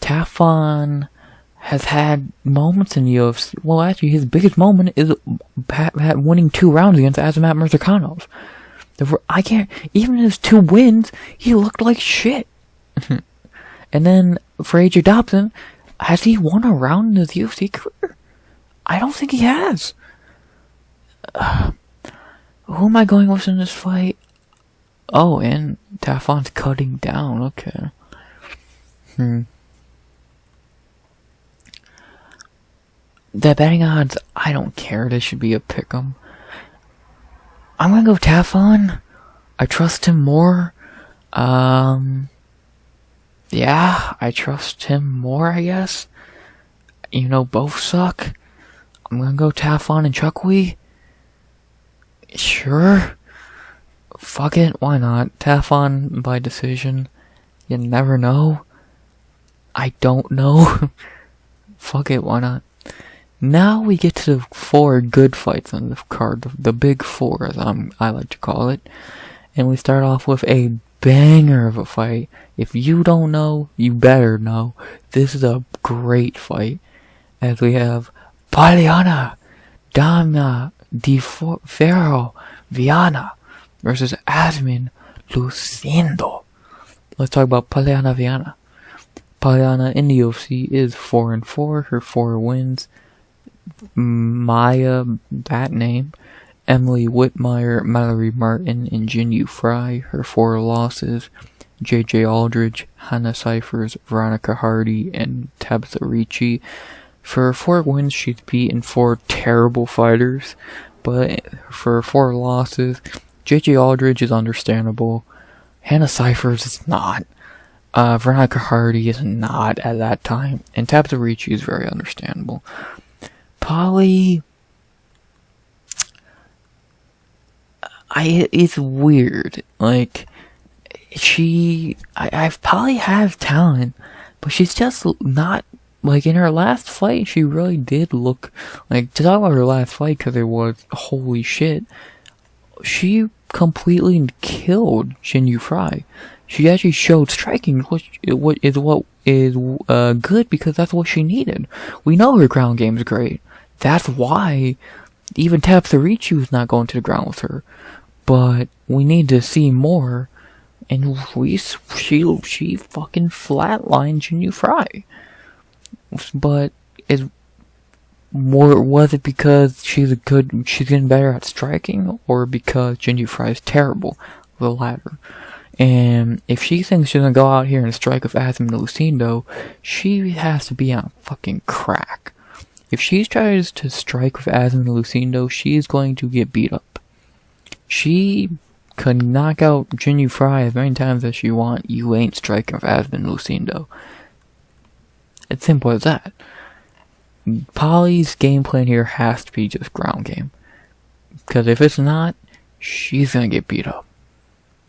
Tafon has had moments in the UFC. Well, actually, his biggest moment is winning 2 rounds against Azamat Murzakanov. Even in his 2 wins, he looked like shit. And then, for AJ Dobson, has he won a round in his UFC career? I don't think he has. Who am I going with in this fight? Oh, and Tafon's cutting down. Okay. The betting odds, I don't care. They should be a pick'em. I'm gonna go Tafon. I trust him more. Yeah, I trust him more, I guess. You know, both suck. I'm gonna go Tafon and Nchukwi. Sure. Fuck it, why not? Tafon by decision. You never know. I don't know. Fuck it, why not? Now we get to the 4 good fights on the card. The big 4, as I like to call it. And we start off with a banger of a fight. If you don't know, you better know. This is a great fight. As we have Polyana, Dama, Di Ferro, Viana versus Iasmin, Lucindo. Let's talk about Polyana Viana. Polyana in the UFC is 4-4. Her 4 wins. Maya, that name. Emily Whitmire, Mallory Martin, and Jinyu Fry. Her 4 losses. JJ Aldridge, Hannah Cyphers, Veronica Hardy, and Tabitha Ricci. For her 4 wins, she's beaten 4 terrible fighters. But for her 4 losses, JJ Aldridge is understandable. Hannah Cyphers is not. Veronica Hardy is not at that time. And Tabitha Ricci is very understandable. Polly... it's weird. Like, Polly has talent, but she's just not, like, in her last fight, she really did look, like, to talk about her last fight, because it was, holy shit, she completely killed Jinyu Fry. She actually showed striking, which is good, because that's what she needed. We know her ground game is great. That's why even Tabitha Ricci was not going to the ground with her. But we need to see more, and she fucking flatlined Jinyu Fry. But was it because she's getting better at striking, or because Jinyu Fry is terrible? The latter. And if she thinks she's gonna go out here and strike with Iasmin Lucindo, she has to be on fucking crack. If she tries to strike with Iasmin Lucindo, she's going to get beat up. She could knock out Jinyu Fry as many times as she want. You ain't striking with Iasmin Lucindo. It's simple as that. Poly's game plan here has to be just ground game. Because if it's not, she's gonna get beat up.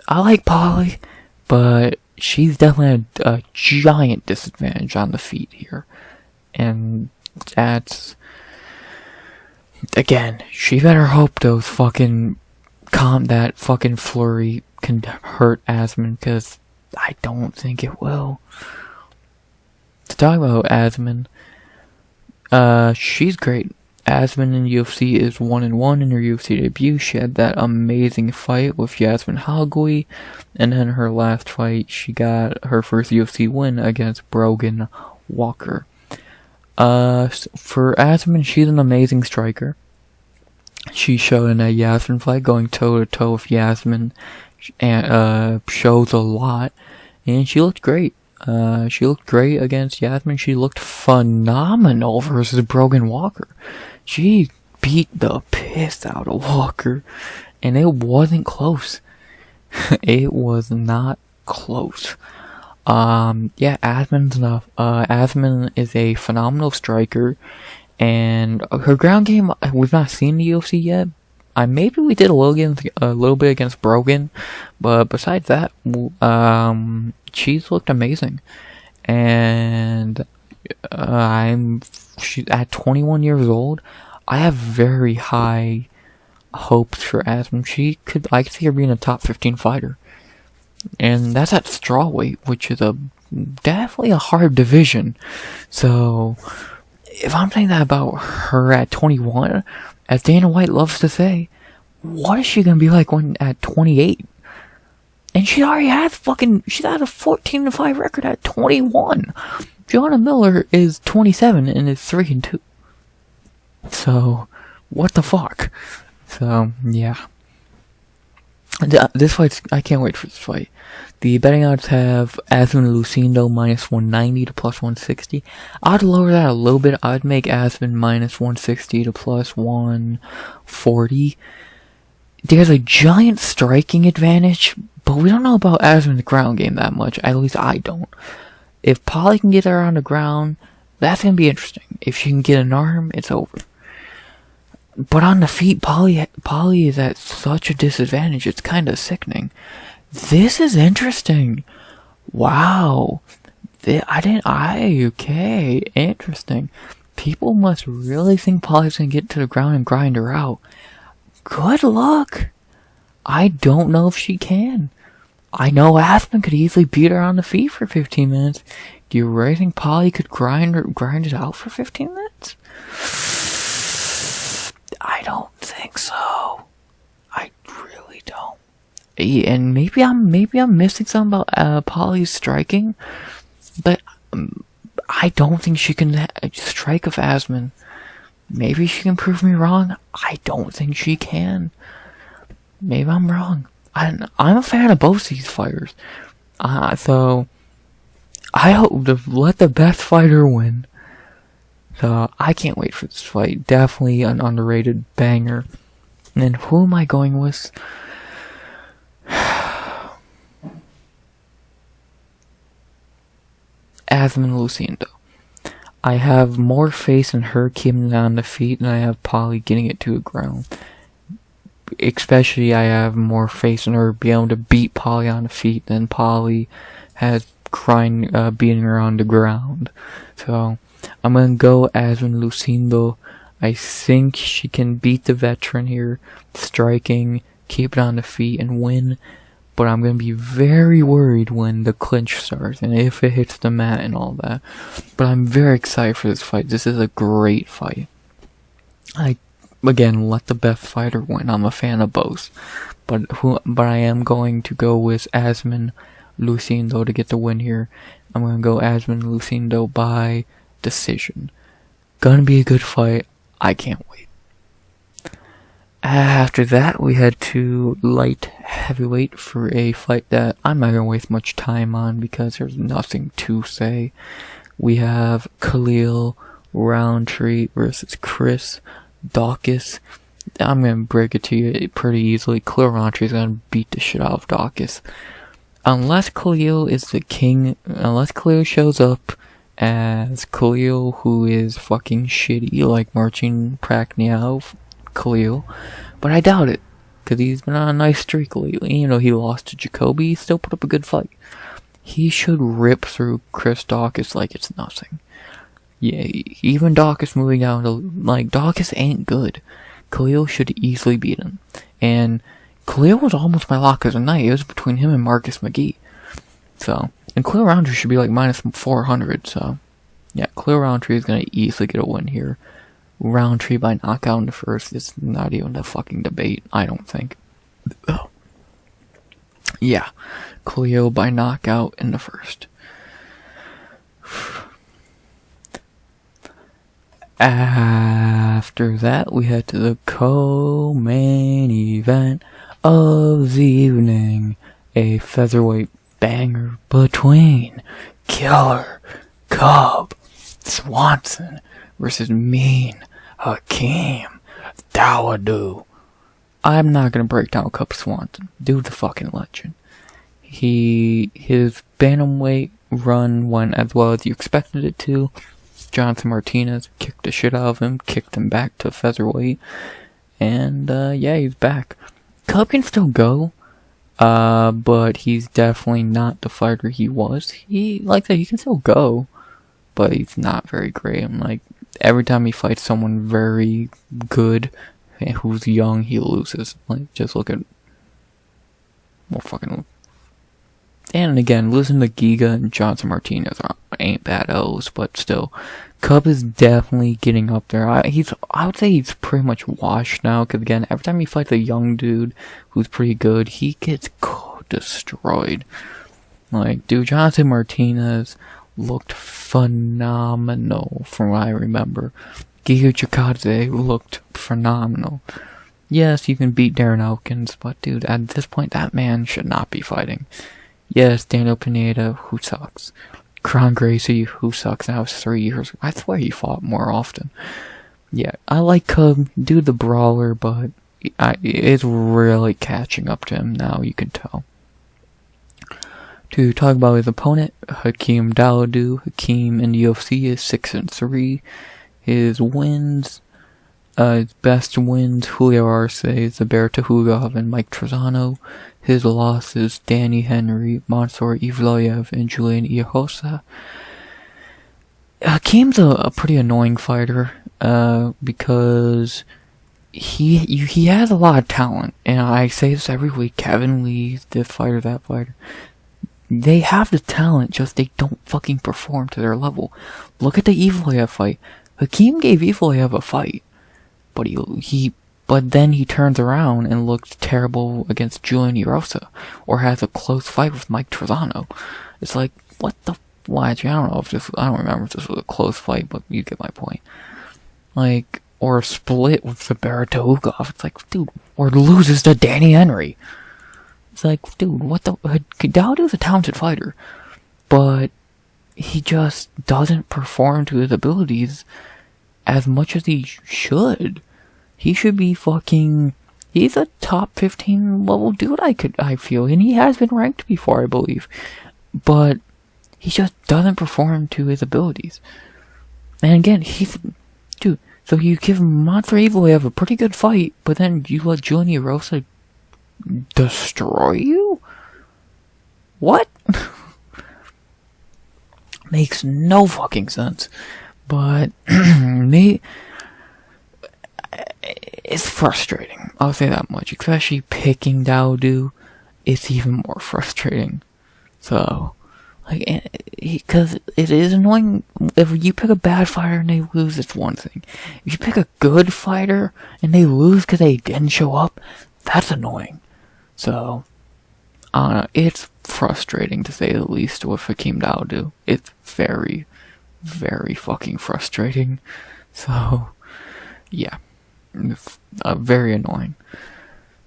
I like Poly, but she's definitely a giant disadvantage on the feet here. And that's... Again, she better hope those fucking... that fucking flurry can hurt Iasmin, because I don't think it will. To talk about Iasmin, she's great. Iasmin in UFC is 1-1 in her UFC debut. She had that amazing fight with Yasmin Halgui, and then her last fight, she got her first UFC win against Brogan Walker. For Iasmin, she's an amazing striker. She showed in a Yasmin fight, going toe-to-toe with Yasmin, and shows a lot, and she looked great. She looked great against Yasmin. She looked phenomenal versus Brogan Walker. She beat the piss out of Walker, and it wasn't close. It was not close. Yeah, Iasmin is a phenomenal striker, and her ground game, we've not seen the UFC yet. Maybe we did a little bit against Brogan, but besides that, she's looked amazing. And she's at 21 years old. I have very high hopes for Iasmin. I could see her being a top 15 fighter. And that's at strawweight, which is definitely a hard division. So, if I'm saying that about her at 21, as Dana White loves to say, what is she gonna be like when at 28? And she already has she's had a 14-5 record at 21. Joanna Miller is 27 and is 3-2. So, what the fuck? So, yeah. This fight, I can't wait for this fight. The betting odds have Iasmin Lucindo minus 190 to plus 160. I'd lower that a little bit. I'd make Iasmin minus 160 to plus 140. There's a giant striking advantage, but we don't know about Iasmin's ground game that much. At least I don't. If Poly can get her on the ground, that's going to be interesting. If she can get an arm, it's over. But on the feet, Poly is at such a disadvantage, it's kind of sickening. This is interesting. Wow. Okay, interesting. People must really think Poly's gonna get to the ground and grind her out. Good luck. I don't know if she can. I know Iasmin could easily beat her on the feet for 15 minutes. Do you really think Poly could grind it out for 15 minutes? I don't think so. I really don't. And maybe I'm missing something about Poly's striking, but I don't think she can strike with Iasmin. Maybe she can prove me wrong. I don't think she can. Maybe I'm wrong. I'm a fan of both these fighters. So I hope to let the best fighter win. So I can't wait for this fight. Definitely an underrated banger. And then who am I going with? Iasmin Lucindo. I have more faith in her keeping it on the feet than I have Poly getting it to the ground. Especially I have more faith in her being able to beat Poly on the feet than Poly has beating her on the ground. So I'm gonna go Iasmin Lucindo. I think she can beat the veteran here, striking, keep it on the feet, and win. But I'm gonna be very worried when the clinch starts and if it hits the mat and all that. But I'm very excited for this fight. This is a great fight. Again, let the best fighter win. I'm a fan of both. But I am going to go with Iasmin Lucindo to get the win here. I'm gonna go Iasmin Lucindo by decision. Gonna be a good fight. I can't wait. After that, we head to light heavyweight for a fight that I'm not gonna waste much time on because there's nothing to say. We have Khalil Rountree versus Chris Daukaus. I'm gonna break it to you pretty easily. Khalil Rountree is gonna beat the shit out of Daukaus. Unless Khalil is the king, unless Khalil shows up as Khalil, who is fucking shitty, like Marcin Prachnio, Khalil. But I doubt it, because he's been on a nice streak lately. You know, he lost to Jacoby, he still put up a good fight. He should rip through Chris Daukaus like it's nothing. Yeah, even Daukaus moving down to, like, Daukaus ain't good. Khalil should easily beat him. And Khalil was almost my lock of the night. It was between him and Marcus McGhee. So, and Khalil Rountree should be like minus 400. So, yeah, Khalil Rountree is going to easily get a win here. Rountree by knockout in the first. It's not even a fucking debate, I don't think. Oh. Yeah, Khalil by knockout in the first. After that, we head to the co-main event of the evening. A featherweight banger between Killer Cub Swanson versus Mean Hakeem Dawodu. I'm not gonna break down Cub Swanson. Dude's a fucking legend. His bantamweight run went as well as you expected it to. Jonathan Martinez kicked the shit out of him, kicked him back to featherweight, and yeah, he's back. Cub can still go, but he's definitely not the fighter he was. He can still go, but he's not very great. And like every time he fights someone very good who's young, he loses. Like just look at, well, fucking. And again, losing to Giga and Johnson Martinez ain't bad O's, but still, Cub is definitely getting up there. I would say he's pretty much washed now, because again, every time he fights a young dude who's pretty good, he gets destroyed. Like, dude, Johnson Martinez looked phenomenal from what I remember. Giga Chikadze looked phenomenal. Yes, you can beat Darren Elkins, but dude, at this point, that man should not be fighting. Yes, Daniel Pineda, who sucks. Kron Gracie, who sucks. That was 3 years. I swear he fought more often. Yeah, I like Cub, dude the brawler, but it's really catching up to him now, you can tell. To talk about his opponent, Hakeem Dawodu. Hakeem in the UFC is 6-3. His wins, his best wins, Julio Arce, Zaberta Hugov, and Mike Trezano. His losses, Danny Henry, Montserrat Evloev, and Juliana Iasmin. Hakeem's a pretty annoying fighter, because he has a lot of talent, and I say this every week. Kevin Lee, this fighter, that fighter, they have the talent, just they don't fucking perform to their level. Look at the Evloev fight. Hakeem gave Evloev a fight, but then he turns around and looks terrible against Julian Erosa, or has a close fight with Mike Trezano. It's like, what the? Why? I don't remember if this was a close fight, but you get my point. Like, or a split with Zaberta Hugov. It's like, dude, or loses to Danny Henry. It's like, dude, what the? Dawodu's a talented fighter, but he just doesn't perform to his abilities as much as he should. He should be fucking. He's a top 15 level dude. I feel, and he has been ranked before, I believe, but he just doesn't perform to his abilities. And again, dude. So you give Montserrat Evloev a pretty good fight, but then you let Julian Erosa destroy you? What? Makes no fucking sense. But it's frustrating. I'll say that much. Especially picking Dawodu, it's even more frustrating. So, like, because it is annoying. If you pick a bad fighter and they lose, it's one thing. If you pick a good fighter and they lose because they didn't show up, that's annoying. So, I don't know. It's frustrating to say the least with Hakeem Dawodu. It's very, very fucking frustrating. So, yeah. Very annoying.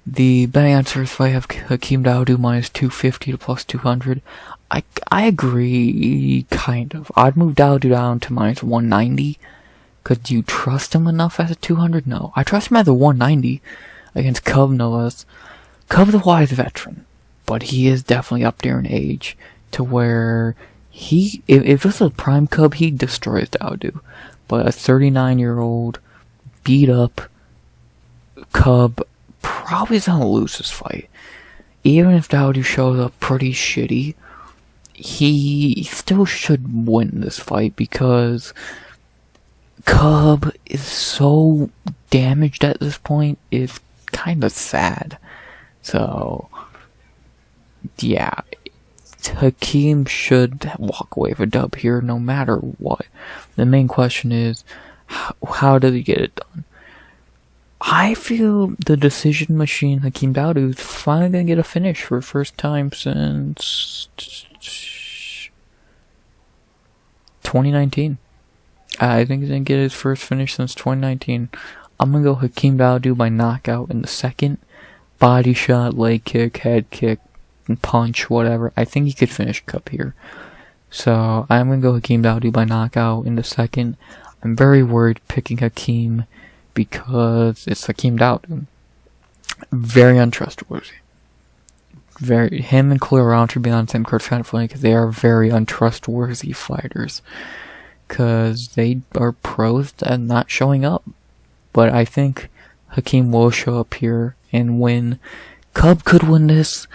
The betting answers if I have Hakeem Dawodu minus 250 to plus 200. I agree, kind of. I'd move Dawodu down to minus 190, Do you trust him enough as a 200? No. I trust him as a 190 against Cub, no less. Cub's a wise veteran, but he is definitely up there in age to where if this was a prime Cub, he destroys Dawodu. But a 39-year-old beat up Cub probably is gonna lose this fight. Even if Dawodu shows up pretty shitty, he still should win this fight because Cub is so damaged at this point, it's kind of sad. So, yeah, Hakeem should walk away with a dub here no matter what. The main question is, how does he get it done? I feel the decision machine, Hakeem Dawodu, is finally going to get a finish for the first time since 2019. I think he's going to get his first finish since 2019. I'm going to go Hakeem Dawodu by knockout in the second. Body shot, leg kick, head kick, punch, whatever. I think he could finish Cup here. So, I'm going to go Hakeem Dawodu by knockout in the second. I'm very worried picking Hakeem because it's Hakeem Dawodu. Very untrustworthy. Him and Khalil Rountree being on the same card is kind of funny because they are very untrustworthy fighters. Because they are pros at not showing up. But I think Hakeem will show up here and win. Cub could win this.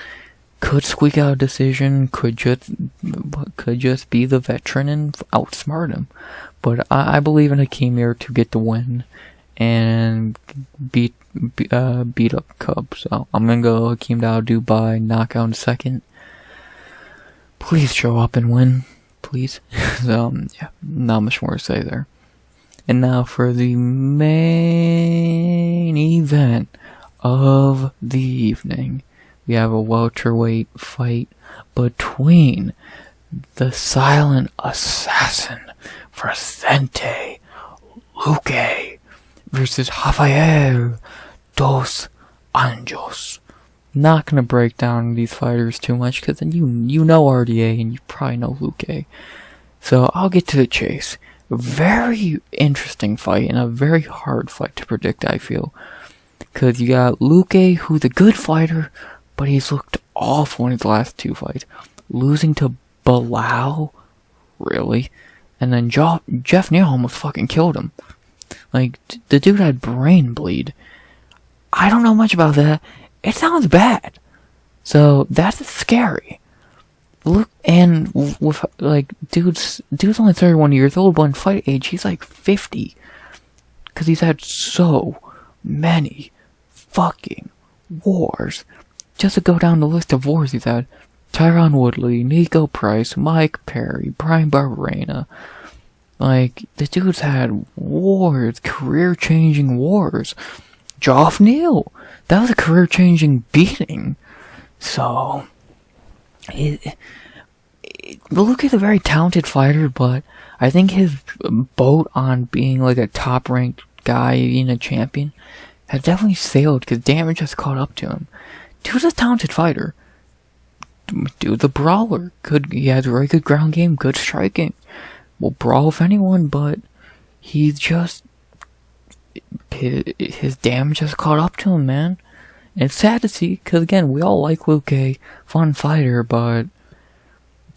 Could squeak out a decision. Could just be the veteran and outsmart him. But I believe in Hakeem here to get the win and beat up Cub. So I'm gonna go Hakeem Dawodu by knockout in the second. Please show up and win. Please. So, yeah, not much more to say there. And now for the main event of the evening. We have a welterweight fight between the silent assassin Vicente Luque versus Rafael dos Anjos. Not gonna break down these fighters too much because then you know RDA and you probably know Luque. So I'll get to the chase. Very interesting fight and a very hard fight to predict, I feel. Because you got Luque, who's a good fighter, but he's looked awful in his last two fights. Losing to Bilal? Really? And then Jeff Neal almost fucking killed him. Like, the dude had brain bleed. I don't know much about that. It sounds bad. So, that's scary. Look, and with, like, dude's only 31 years old, but in fight age, he's like 50. Because he's had so many fucking wars. Just to go down the list of wars he's had. Tyron Woodley, Nico Price, Mike Perry, Brian Barberena. Like, the dude's had wars, career-changing wars. Geoff Neal, that was a career-changing beating. So, Luke is a very talented fighter, but I think his boat on being like a top-ranked guy, being a champion, has definitely sailed because damage has caught up to him. Dude's a talented fighter. Dude's a brawler. He has a very good ground game, good striking. Will brawl with anyone, but he's just... His damage has caught up to him, man. And it's sad to see, because again, we all like Luque, fun fighter, but...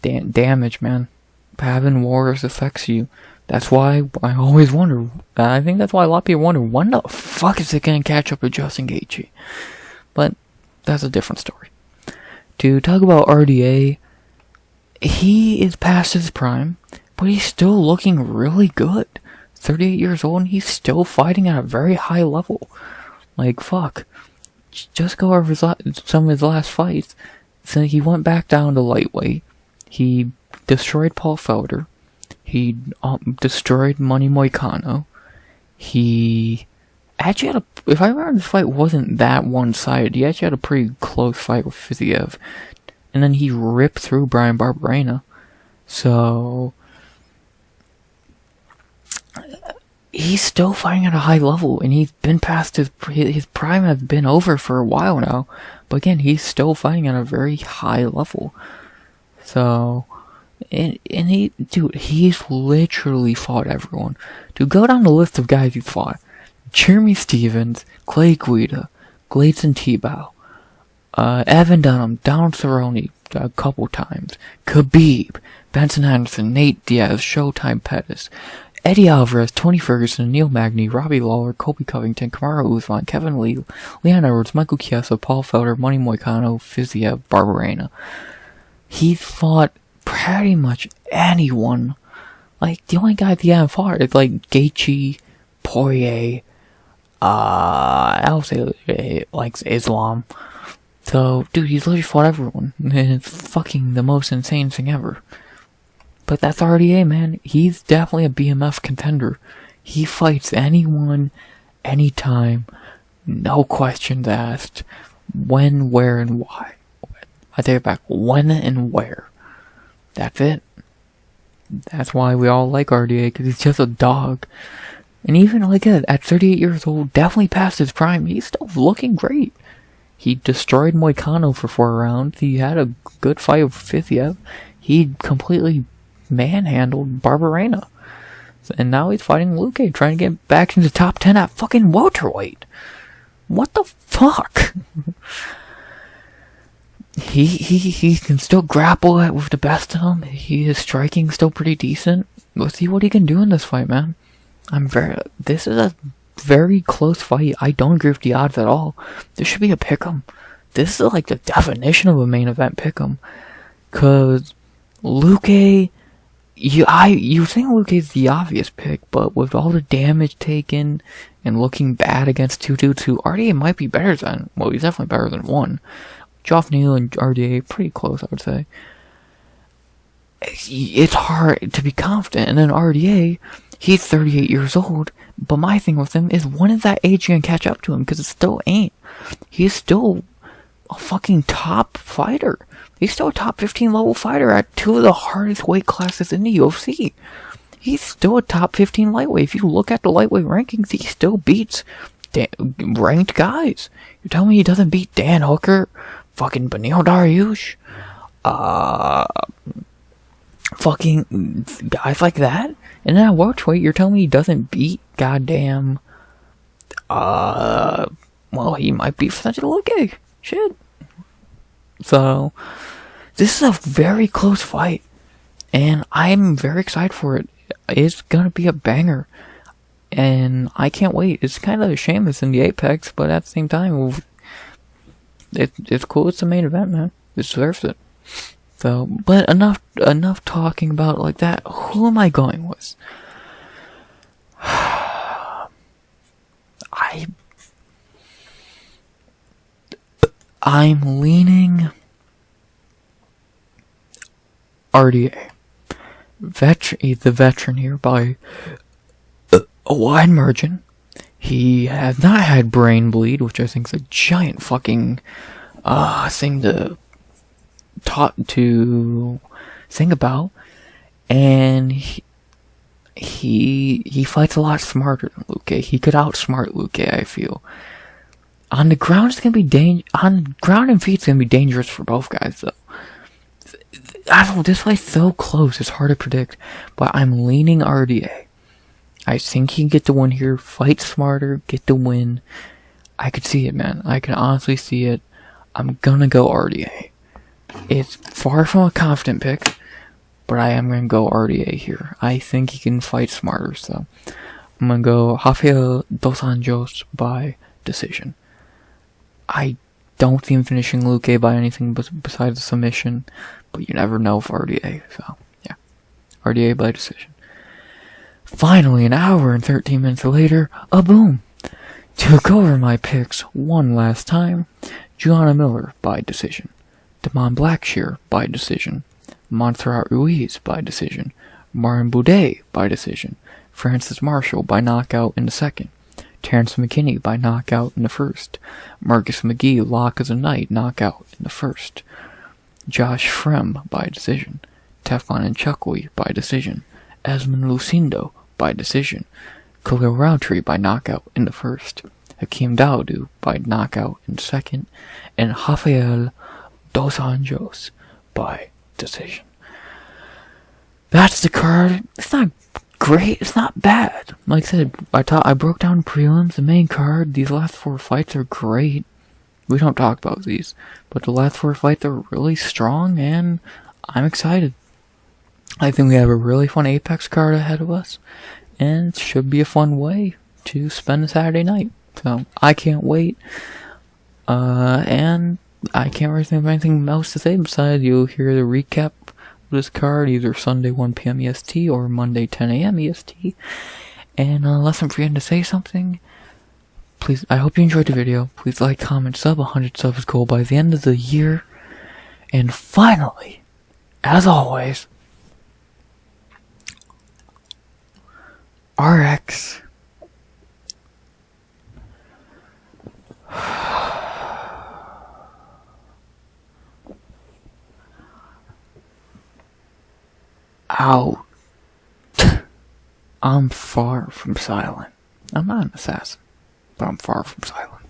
damage, man. Having wars affects you. That's why I always wonder. I think that's why a lot of people wonder, when the fuck is it going to catch up to Justin Gaethje? But that's a different story. To talk about RDA, he is past his prime, but he's still looking really good. 38 years old and he's still fighting at a very high level. Like, fuck. Just go over some of his last fights. So he went back down to lightweight. He destroyed Paul Felder. He destroyed Money Moicano. He actually had if I remember, this fight wasn't that one-sided. He actually had a pretty close fight with Fiziev. And then he ripped through Brian Barberena. So... he's still fighting at a high level, and he's been past his prime has been over for a while now. But again, he's still fighting at a very high level. So, And he, dude, he's literally fought everyone. Dude, go down the list of guys he's fought. Jeremy Stevens, Clay Guida, Gleison Tebow, Evan Dunham, Donald Cerrone a couple times, Khabib, Benson Henderson, Nate Diaz, Showtime Pettis, Eddie Alvarez, Tony Ferguson, Neil Magny, Robbie Lawler, Colby Covington, Kamaru Usman, Kevin Lee, Leon Edwards, Michael Chiesa, Paul Felder, Money Moicano, Fiziev, Barberena. He's fought pretty much anyone. Like, the only guy he hasn't fought is like Gaethje, Poirier, I'll say like Islam. So, dude, he's literally fought everyone. And it's fucking the most insane thing ever. But that's RDA, man. He's definitely a BMF contender. He fights anyone, anytime, no questions asked. When, where, and why. I take it back. When and where. That's it. That's why we all like RDA, because he's just a dog. And even like at 38 years old, definitely past his prime, he's still looking great. He destroyed Moicano for 4 rounds. He had a good fight with Fiziev. He completely manhandled Barberena. And now he's fighting Luque, trying to get back into the top 10 at fucking welterweight. What the fuck? He can still grapple with the best of them. His striking still pretty decent. We'll see what he can do in this fight, man. This is a very close fight. I don't agree with the odds at all. This should be a pick'em. This is like the definition of a main event pick'em. Cause Luque, you think Luque's the obvious pick, but with all the damage taken and looking bad against 2 dudes who RDA might be better than, well, he's definitely better than one. Geoff Neal and RDA, pretty close, I would say. It's hard to be confident. And then RDA, he's 38 years old, but my thing with him is, when is that age gonna catch up to him? Because it still ain't. He's still a fucking top fighter. He's still a top 15 level fighter at 2 of the hardest weight classes in the UFC. He's still a top 15 lightweight. If you look at the lightweight rankings, he still beats ranked guys. You're telling me he doesn't beat Dan Hooker, fucking Beneil Dariush, fucking guys like that? And then at welterweight, you're telling me he doesn't beat goddamn, well, he might beat potentially Luque. Shit. So, this is a very close fight, and I'm very excited for it. It's gonna be a banger, and I can't wait. It's kind of a shame it's in the Apex, but at the same time, it's cool. It's the main event, man. It deserves it. So, but enough talking about it like that. Who am I going with? I'm leaning RDA. He's the veteran here by a wide margin. He has not had brain bleed, which I think is a giant fucking thing to think about. And he fights a lot smarter than Luque. He could outsmart Luque, I feel. On the ground, it's gonna be on ground and feet, it's gonna be dangerous for both guys, though. I don't know, this fight's so close, it's hard to predict, but I'm leaning RDA. I think he can get the win here, fight smarter, get the win. I could see it, man. I can honestly see it. I'm gonna go RDA. It's far from a confident pick, but I am gonna go RDA here. I think he can fight smarter, so I'm gonna go Rafael dos Anjos by decision. I don't see him finishing Luque by anything besides a submission, but you never know for RDA, so yeah. RDA by decision. Finally, an hour and 13 minutes later, a boom! To go over my picks one last time, Juliana Miller by decision, Damon Blackshear by decision, Montserrat Ruiz by decision, Martin Buday by decision, Francis Marshall by knockout in the second, Terrance McKinney by knockout in the first, Marcus McGhee lock as a knight knockout in the first, Josh Fremd by decision, Tafon and Nchukwi by decision, Iasmin Lucindo by decision, Khalil Rountree by knockout in the first, Hakeem Dawodu by knockout in the second, and Rafael dos Anjos by decision. that's the card. It's not great. It's not bad. Like I said, I broke down prelims, the main card. These last 4 fights are great. We don't talk about these, but the last 4 fights are really strong, and I'm excited. I think we have a really fun Apex card ahead of us, and it should be a fun way to spend a Saturday night. So I can't wait. And I can't really think of anything else to say besides you'll hear the recap of this card either Sunday 1 p.m. EST or Monday 10 a.m. EST. And unless I'm forgetting to say something, please, I hope you enjoyed the video. Please like, comment, sub. 100 subs is goal by the end of the year. And finally, as always, RX. Out. I'm far from silent. I'm not an assassin, but I'm far from silent.